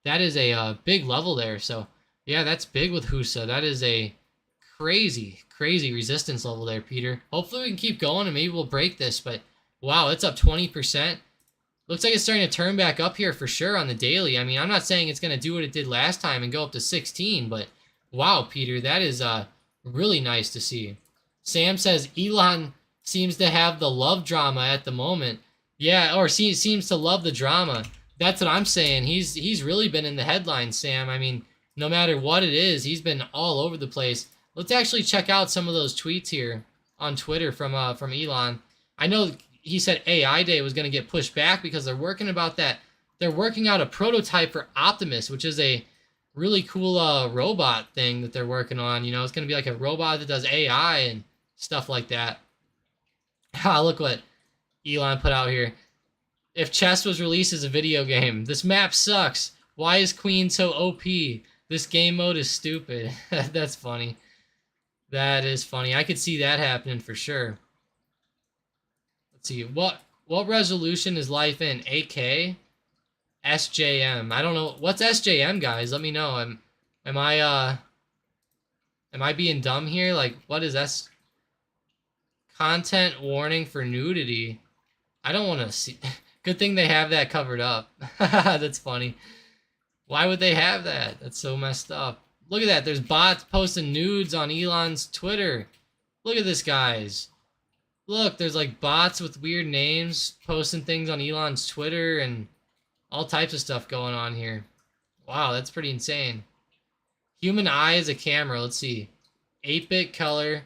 that is a big level there. So yeah, that's big with Husa. That is a crazy resistance level there, Peter. Hopefully we can keep going and maybe we'll break this, but wow, it's up 20%. Looks like it's starting to turn back up here for sure on the daily. I mean, I'm not saying it's going to do what it did last time and go up to 16, but wow, Peter, that is really nice to see. Sam says Elon seems to have the love drama at the moment. Yeah, or seems to love the drama. That's what I'm saying. He's really been in the headlines, Sam. I mean, no matter what it is, he's been all over the place. Let's actually check out some of those tweets here on Twitter from Elon. I know he said AI Day was going to get pushed back because they're working about that. They're working out a prototype for Optimus, which is a really cool robot thing that they're working on. You know, it's going to be like a robot that does AI and stuff like that. Ah, look what Elon put out here. If chess was released as a video game, this map sucks. Why is Queen so OP? This game mode is stupid. That's funny. That is funny. I could see that happening for sure. Let's see. What resolution is life in? 8K? SJM. I don't know. What's SJM, guys? Let me know. Am I being dumb here? Like, what is S? Content warning for nudity. I don't want to see. Good thing they have that covered up. That's funny. Why would they have that? That's so messed up. Look at that. There's bots posting nudes on Elon's Twitter. Look at this, guys. Look, there's like bots with weird names posting things on Elon's Twitter and all types of stuff going on here. Wow, that's pretty insane. Human eye is a camera. Let's see. 8-bit color.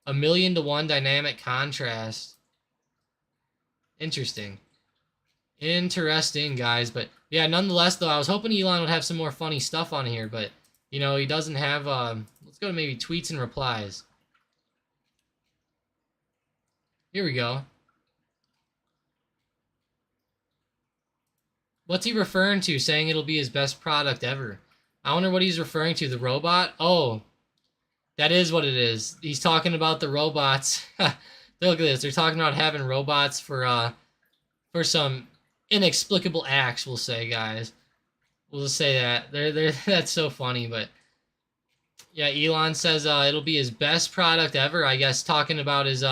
1,000,000 to 1 dynamic contrast. Interesting. Interesting, guys. But yeah, nonetheless, though, I was hoping Elon would have some more funny stuff on here, but you know, he doesn't have. Let's go to maybe tweets and replies. Here we go. What's he referring to, saying it'll be his best product ever? I wonder what he's referring to. The robot? Oh, that is what it is. He's talking about the robots. Look at this. They're talking about having robots for some inexplicable acts, we'll say, guys. We'll just say that. That's so funny, but yeah, Elon says it'll be his best product ever, I guess, talking about his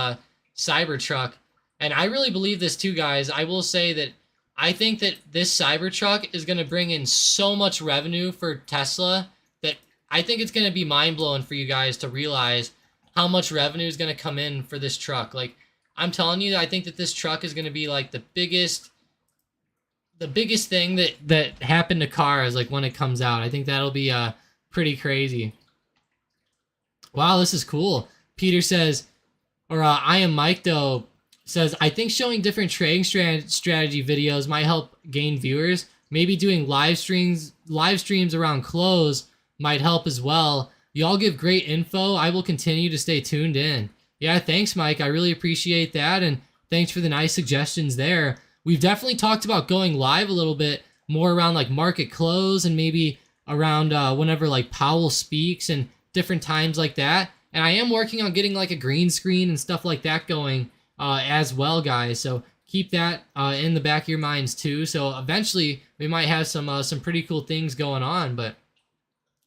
Cybertruck. And I really believe this too, guys. I will say that I think that this Cybertruck is going to bring in so much revenue for Tesla that I think it's going to be mind-blowing for you guys to realize how much revenue is going to come in for this truck. Like, I'm telling you, I think that this truck is going to be like the biggest thing that happened to cars, like when it comes out. I think that'll be pretty crazy. Wow, this is cool. Peter says, or I am Mike though says, I think showing different trading strategy videos might help gain viewers. Maybe doing live streams around close might help as well. Y'all give great info. I will continue to stay tuned in. Yeah, thanks, Mike. I really appreciate that, and thanks for the nice suggestions there. We've definitely talked about going live a little bit more around like market close and maybe around whenever like Powell speaks and different times like that. And I am working on getting like a green screen and stuff like that going as well, guys. So keep that in the back of your minds too. So eventually we might have some pretty cool things going on. But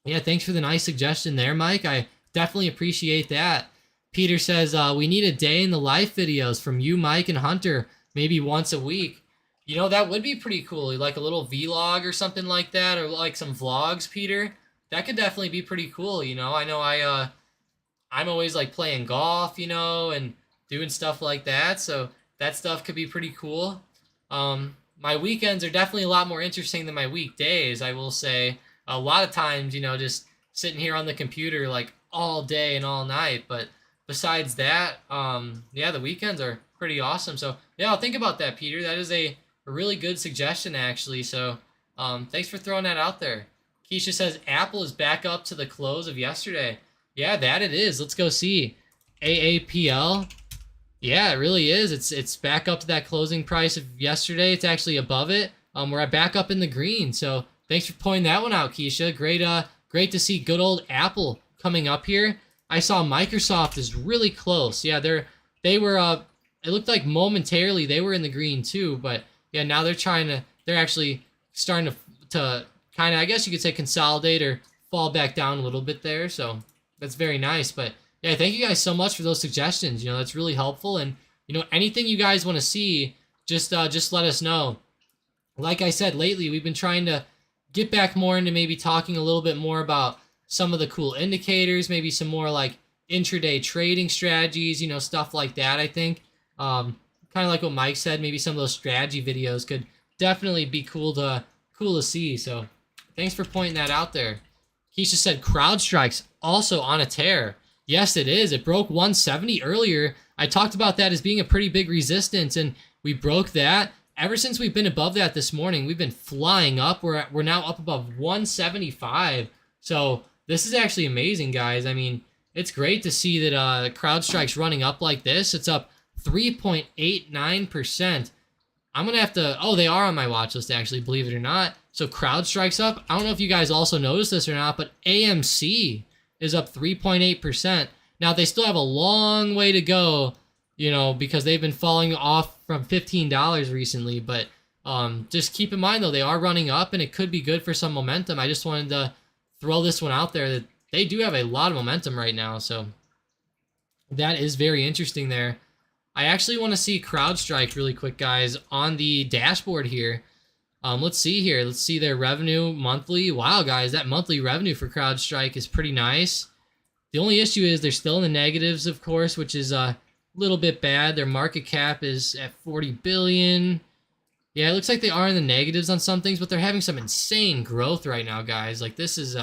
yeah, thanks for the nice suggestion there, Mike. I definitely appreciate that. Peter says we need a day in the life videos from you, Mike, and Hunter, maybe once a week. You know, that would be pretty cool, like a little vlog or something like that, or like some vlogs, Peter. That could definitely be pretty cool. You know I'm always like playing golf, you know, and doing stuff like that. So that stuff could be pretty cool. My weekends are definitely a lot more interesting than my weekdays, I will say. A lot of times, you know, just sitting here on the computer like all day and all night. But besides that, yeah, the weekends are pretty awesome. So yeah, I'll think about that, Peter. That is a really good suggestion, actually. So thanks for throwing that out there. Keisha says Apple is back up to the close of yesterday. Yeah, that it is. Let's go see. AAPL. Yeah, it really is. It's back up to that closing price of yesterday. It's actually above it. We're back up in the green. So thanks for pointing that one out, Keisha. Great to see good old Apple coming up here. I saw Microsoft is really close. Yeah, they were it looked like momentarily they were in the green too, but yeah, now they're actually starting to kind of, I guess you could say, consolidate or fall back down a little bit there. So that's very nice. But yeah, thank you guys so much for those suggestions. That's really helpful. And anything you guys want to see, just let us know. Like I said, lately we've been trying to get back more into maybe talking a little bit more about some of the cool indicators, maybe some more like intraday trading strategies, stuff like that. I think kind of like what Mike said, maybe some of those strategy videos could definitely be cool to see. So thanks for pointing that out there. Keisha said CrowdStrike's also on a tear. Yes, it is. It broke 170 earlier. I talked about that as being a pretty big resistance, and we broke that. Ever since we've been above that this morning, we've been flying up. We're now up above 175. So this is actually amazing, guys. I mean, it's great to see that CrowdStrike's running up like this. It's up 3.89%. I'm going to have to... Oh, they are on my watch list, actually, believe it or not. So CrowdStrike's up. I don't know if you guys also noticed this or not, but AMC is up 3.8%. Now, they still have a long way to go, because they've been falling off from $15 recently. But just keep in mind, though, they are running up, and it could be good for some momentum. I just wanted to throw this one out there that they do have a lot of momentum right now. So that is very interesting there. I actually want to see CrowdStrike really quick, guys, on the dashboard here. Let's see here. Let's see their revenue monthly. Wow, guys, that monthly revenue for CrowdStrike is pretty nice. The only issue is they're still in the negatives, of course, which is a little bit bad. Their market cap is at 40 billion. Yeah, it looks like they are in the negatives on some things, but they're having some insane growth right now, guys. Like, this is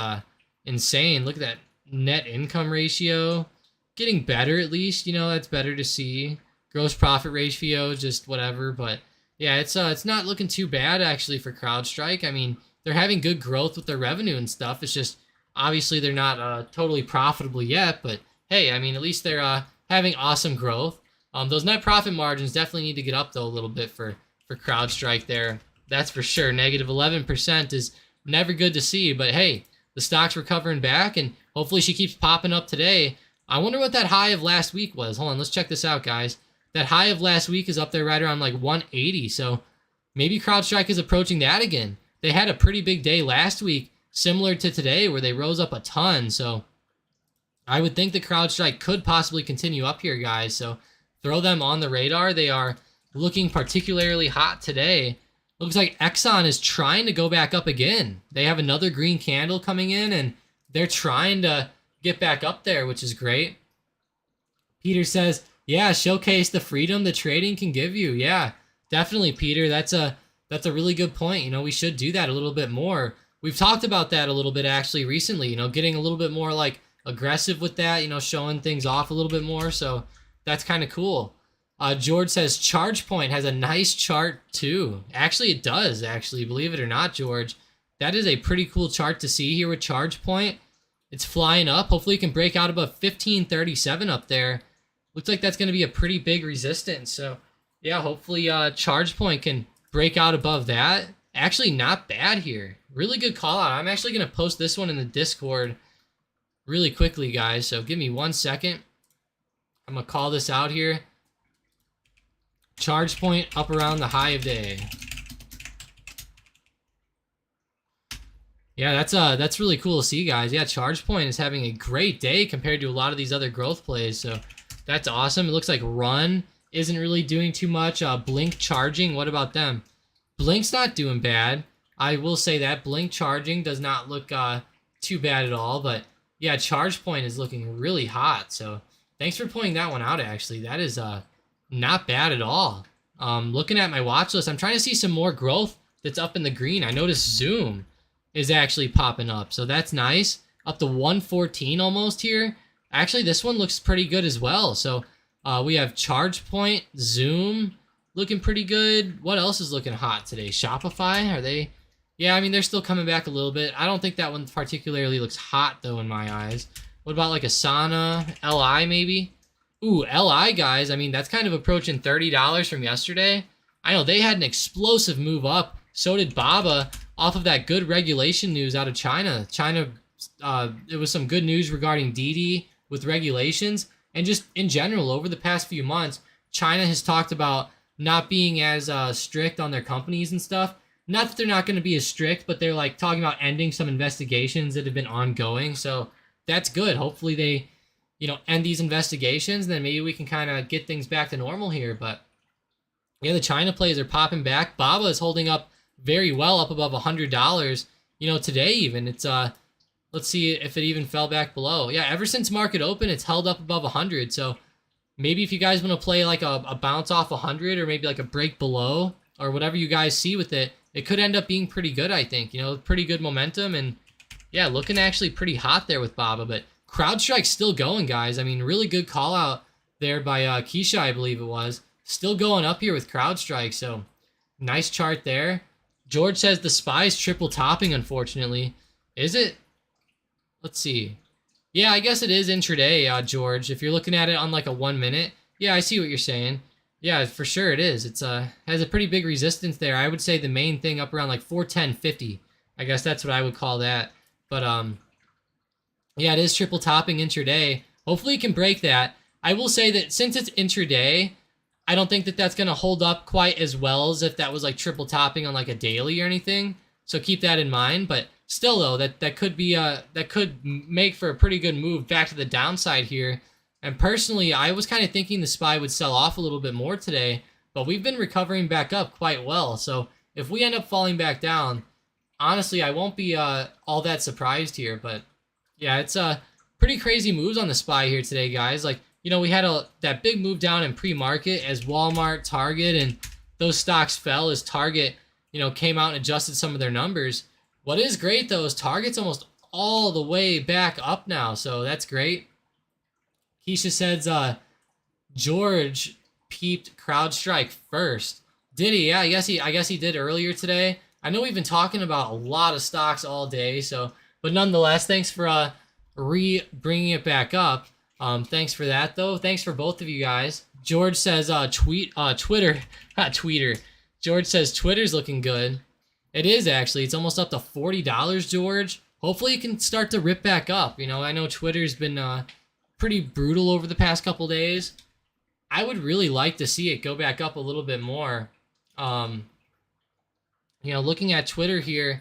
insane. Look at that net income ratio. Getting better, at least. That's better to see. Gross profit ratio, just whatever. But yeah, it's not looking too bad, actually, for CrowdStrike. I mean, they're having good growth with their revenue and stuff. It's just, obviously, they're not totally profitable yet. But hey, I mean, at least they're having awesome growth. Those net profit margins definitely need to get up, though, a little bit for CrowdStrike there. That's for sure. Negative 11% is never good to see. But hey, the stock's recovering back, and hopefully she keeps popping up today. I wonder what that high of last week was. Hold on, let's check this out, guys. That high of last week is up there right around like 180. So maybe CrowdStrike is approaching that again. They had a pretty big day last week, similar to today, where they rose up a ton. So I would think that CrowdStrike could possibly continue up here, guys. So throw them on the radar. They are looking particularly hot today. Looks like Exxon is trying to go back up again. They have another green candle coming in, and they're trying to get back up there, which is great. Peter says, yeah, showcase the freedom that trading can give you. Yeah, definitely, Peter. That's a really good point. We should do that a little bit more. We've talked about that a little bit, actually, recently, getting a little bit more, like, aggressive with that, showing things off a little bit more. So that's kind of cool. George says ChargePoint has a nice chart, too. Actually, it does, actually. Believe it or not, George. That is a pretty cool chart to see here with ChargePoint. It's flying up. Hopefully, it can break out above 1537 up there. Looks like that's going to be a pretty big resistance. So, yeah, hopefully ChargePoint can break out above that. Actually, not bad here. Really good call out. I'm actually going to post this one in the Discord really quickly, guys. So, give me 1 second. I'm going to call this out here. ChargePoint up around the high of day. Yeah, that's really cool to see, guys. Yeah, ChargePoint is having a great day compared to a lot of these other growth plays. So that's awesome. It looks like Run isn't really doing too much. Blink Charging, what about them? Blink's not doing bad. I will say that. Blink Charging does not look too bad at all. But yeah, ChargePoint is looking really hot. So thanks for pointing that one out, actually. That is not bad at all. Looking at my watch list, I'm trying to see some more growth that's up in the green. I noticed Zoom is actually popping up, so that's nice. Up to 114 almost here. Actually, this one looks pretty good as well. So we have ChargePoint, Zoom looking pretty good. What else is looking hot today? Shopify, are they? Yeah, I mean, they're still coming back a little bit. I don't think that one particularly looks hot, though, in my eyes. What about like Asana, LI maybe? Ooh, LI, guys. I mean, that's kind of approaching $30 from yesterday. I know they had an explosive move up. So did Baba off of that good regulation news out of China. It was some good news regarding Didi with regulations. And just in general, over the past few months, China has talked about not being as strict on their companies and stuff. Not that they're not going to be as strict, but they're like talking about ending some investigations that have been ongoing. So that's good. Hopefully they, end these investigations. Then maybe we can kind of get things back to normal here. But yeah, the China plays are popping back. Baba is holding up very well, up above $100. Today even it's let's see if it even fell back below. Yeah, ever since market open, it's held up above 100. So maybe if you guys want to play like a bounce off 100 or maybe like a break below or whatever you guys see with it, it could end up being pretty good, I think. Pretty good momentum and yeah, looking actually pretty hot there with Baba. But CrowdStrike's still going, guys. I mean, really good call out there by Keisha, I believe it was. Still going up here with CrowdStrike, so nice chart there. George says the SPY's triple topping, unfortunately. Is it? Let's see. Yeah, I guess it is intraday, George. If you're looking at it on like a 1 minute. Yeah, I see what you're saying. Yeah, for sure it is. It's has a pretty big resistance there. I would say the main thing up around like 410.50. I guess that's what I would call that. But yeah, it is triple topping intraday. Hopefully it can break that. I will say that since it's intraday, I don't think that that's going to hold up quite as well as if that was like triple topping on like a daily or anything. So keep that in mind. But still, though, that could be that could make for a pretty good move back to the downside here. And personally, I was kind of thinking the SPY would sell off a little bit more today, but we've been recovering back up quite well. So if we end up falling back down, honestly, I won't be all that surprised here. But yeah, it's pretty crazy moves on the SPY here today, guys. Like, we had that big move down in pre-market as Walmart, Target, and those stocks fell as Target, came out and adjusted some of their numbers. What is great, though, is Target's almost all the way back up now, so that's great. Keisha says George peeped CrowdStrike first. Did he? Yeah, I guess he did earlier today. I know we've been talking about a lot of stocks all day, but nonetheless, thanks for bringing it back up. Thanks for that, though. Thanks for both of you guys. George says Twitter, not tweeter. George says Twitter's looking good. It is, actually. It's almost up to $40, George. Hopefully it can start to rip back up. I know Twitter's been pretty brutal over the past couple days. I would really like to see it go back up a little bit more. Looking at Twitter here,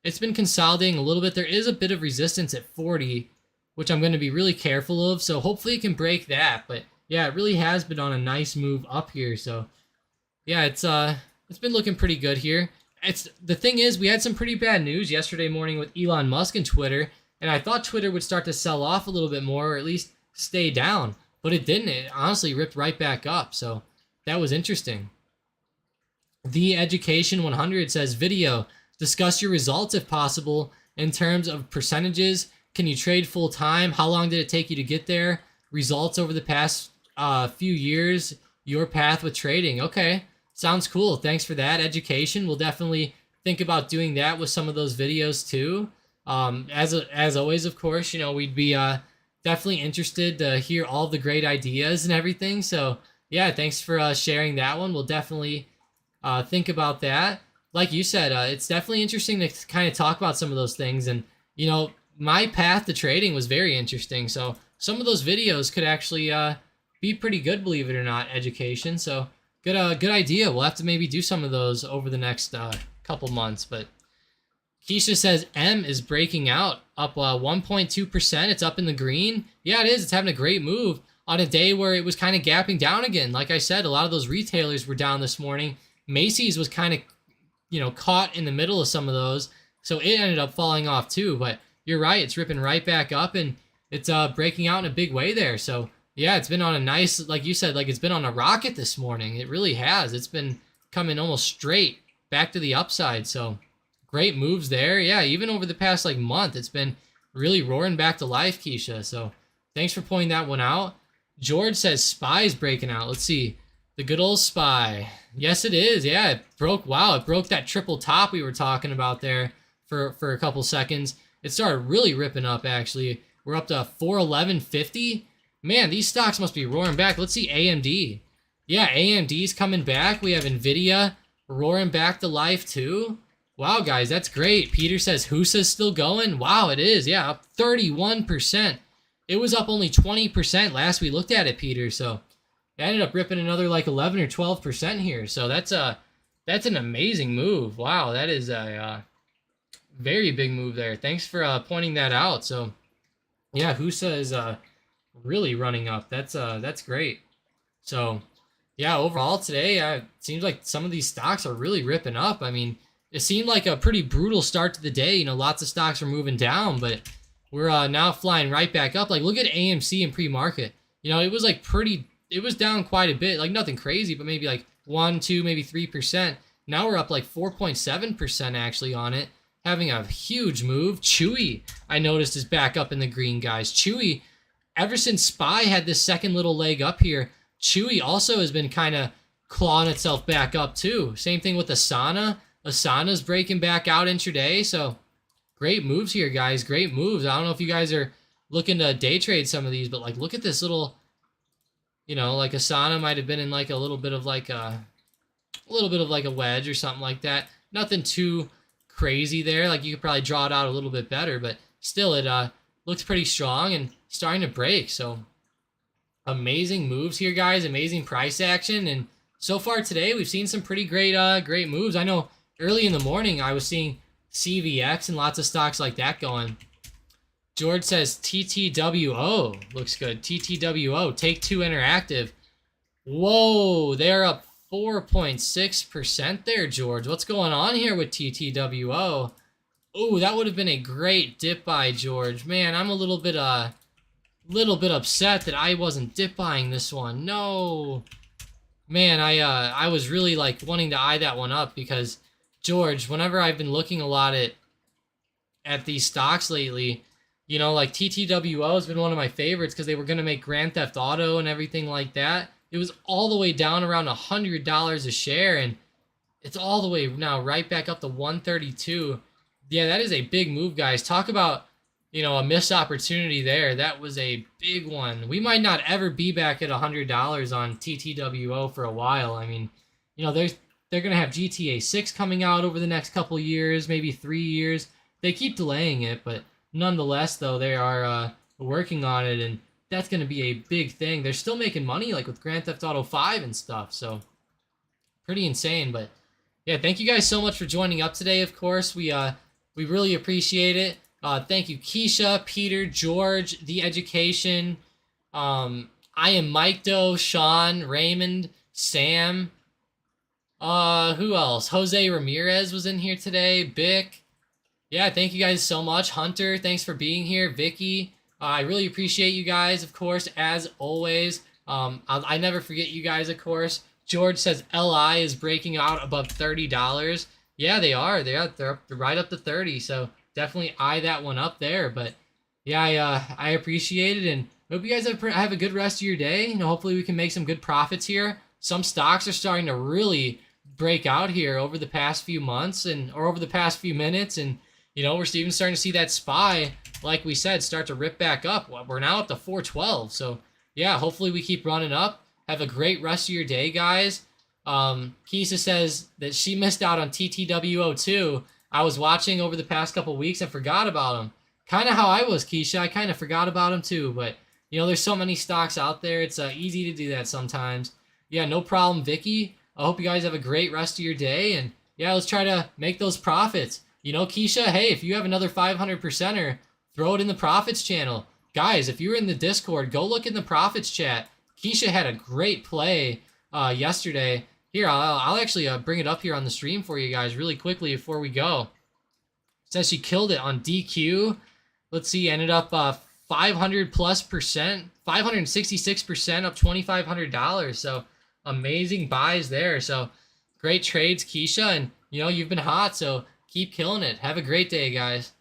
it's been consolidating a little bit. There is a bit of resistance at 40, which I'm going to be really careful of. So hopefully it can break that. But yeah, it really has been on a nice move up here. So yeah, it's been looking pretty good here. The thing is, we had some pretty bad news yesterday morning with Elon Musk and Twitter, and I thought Twitter would start to sell off a little bit more, or at least stay down, but it didn't. It honestly ripped right back up. So that was interesting. The Education 100 says, video, discuss your results if possible in terms of percentages. Can you trade full time? How long did it take you to get there? Results over the past few years, your path with trading. Okay, sounds cool. Thanks for that, Education. We'll definitely think about doing that with some of those videos too. As always, of course, we'd be definitely interested to hear all the great ideas and everything. So yeah, thanks for sharing that one. We'll definitely think about that. Like you said, it's definitely interesting to kind of talk about some of those things. And my path to trading was very interesting. So some of those videos could actually be pretty good, believe it or not, Education. So good idea. We'll have to maybe do some of those over the next couple months. But Keisha says M is breaking out, up 1.2%. It's up in the green. Yeah, it is. It's having a great move on a day where it was kind of gapping down again. Like I said, a lot of those retailers were down this morning. Macy's was kind of, caught in the middle of some of those. So it ended up falling off too. But you're right. It's ripping right back up, and it's breaking out in a big way there. So yeah, it's been on a nice, like you said, like it's been on a rocket this morning. It really has. It's been coming almost straight back to the upside. So great moves there. Yeah, even over the past month, it's been really roaring back to life, Keisha. So Thanks for pointing that one out. George says Spy's breaking out. Let's see. The good old Spy. Yes, it is. Yeah, it broke. Wow, it broke that triple top we were talking about there for a couple seconds. It started really ripping up, actually. We're up to 411.50. Man, these stocks must be roaring back. Let's see AMD. Yeah, AMD's coming back. We have NVIDIA roaring back to life, too. Wow, guys, that's great. Peter says HUSA's still going. Wow, it is. Yeah, up 31%. It was up only 20% last we looked at it, Peter. So it ended up ripping another like 11 or 12% here. So that's an amazing move. Wow, that is a very big move there. Thanks for pointing that out. So yeah, HUSA is really running up. That's great. So yeah, overall today, it seems like some of these stocks are really ripping up. I mean, it seemed like a pretty brutal start to the day. You know, lots of stocks were moving down, but we're now flying right back up. Like, look at AMC in pre-market. You know, it was like it was down quite a bit. Like, nothing crazy, but maybe like 1, 2, maybe 3%. Now we're up like 4.7% actually on it, having a huge move. Chewy, I noticed, is back up in the green, guys. Chewy, ever since SPY had this second little leg up here, Chewy also has been kind of clawing itself back up too. Same thing with Asana. Asana's breaking back out intraday, so great moves here, guys. Great moves. I don't know if you guys are looking to day trade some of these, but like, look at this little, you know, like Asana might have been in like a little bit of like a wedge or something like that. Nothing too crazy there. Like, you could probably draw it out a little bit better, but still, it looks pretty strong and starting to break. So amazing moves here, guys. Amazing price action, and so far today we've seen some pretty great moves. I know early in the morning I was seeing CVX and lots of stocks like that going. George says TTWO looks good. TTWO, Take-Two Interactive. Whoa, they're up 4.6% there, George. What's going on here with TTWO? Oh, that would have been a great dip buy, George. Man, I'm a little bit upset that I wasn't dip buying this one. No. Man, I was really like wanting to eye that one up because, George, whenever I've been looking a lot at these stocks lately, you know, like TTWO has been one of my favorites because they were going to make Grand Theft Auto and everything like that. It was all the way down around $100 a share, and it's all the way now right back up to 132. Yeah, that is a big move, guys. Talk about, you know, a missed opportunity there. That was a big one. We might not ever be back at $100 on TTWO for a while. I mean, you know, they're going to have GTA 6 coming out over the next couple years, maybe 3 years. They keep delaying it, but nonetheless, though, they are working on it, and that's going to be a big thing. They're still making money, like with Grand Theft Auto 5 and stuff, so pretty insane. But yeah, thank you guys so much for joining up today. Of course, we really appreciate it. Thank you, Keisha, Peter, George, The Education. I am Mike Doe, Sean, Raymond, Sam. Who else? Jose Ramirez was in here today. Bick. Yeah, thank you guys so much. Hunter, thanks for being here. Vicky, I really appreciate you guys, of course, as always. I never forget you guys, of course. George says LI is breaking out above $30. Yeah, they are. They're right up to 30, so definitely eye that one up there. But yeah, I appreciate it, and hope you guys have a good rest of your day. You know, hopefully we can make some good profits here. Some stocks are starting to really break out here over the past few months or over the past few minutes, and you know, we're even starting to see that SPY, like we said, start to rip back up. We're now up to 412. So yeah, hopefully we keep running up. Have a great rest of your day, guys. Keisha says that she missed out on TTWO too. I was watching over the past couple weeks and forgot about him. Kind of how I was, Keisha. I kind of forgot about him too. But you know, there's so many stocks out there. It's easy to do that sometimes. Yeah, no problem, Vicky. I hope you guys have a great rest of your day. And yeah, let's try to make those profits. You know, Keisha, hey, if you have another 500%er, throw it in the profits channel. Guys, if you're in the Discord, go look in the profits chat. Keisha had a great play yesterday. Here, I'll actually bring it up here on the stream for you guys really quickly before we go. It says she killed it on DQ. Let's see, ended up 500+%, 566%, up $2,500. So amazing buys there. So great trades, Keisha, and you know, you've been hot, so keep killing it. Have a great day, guys.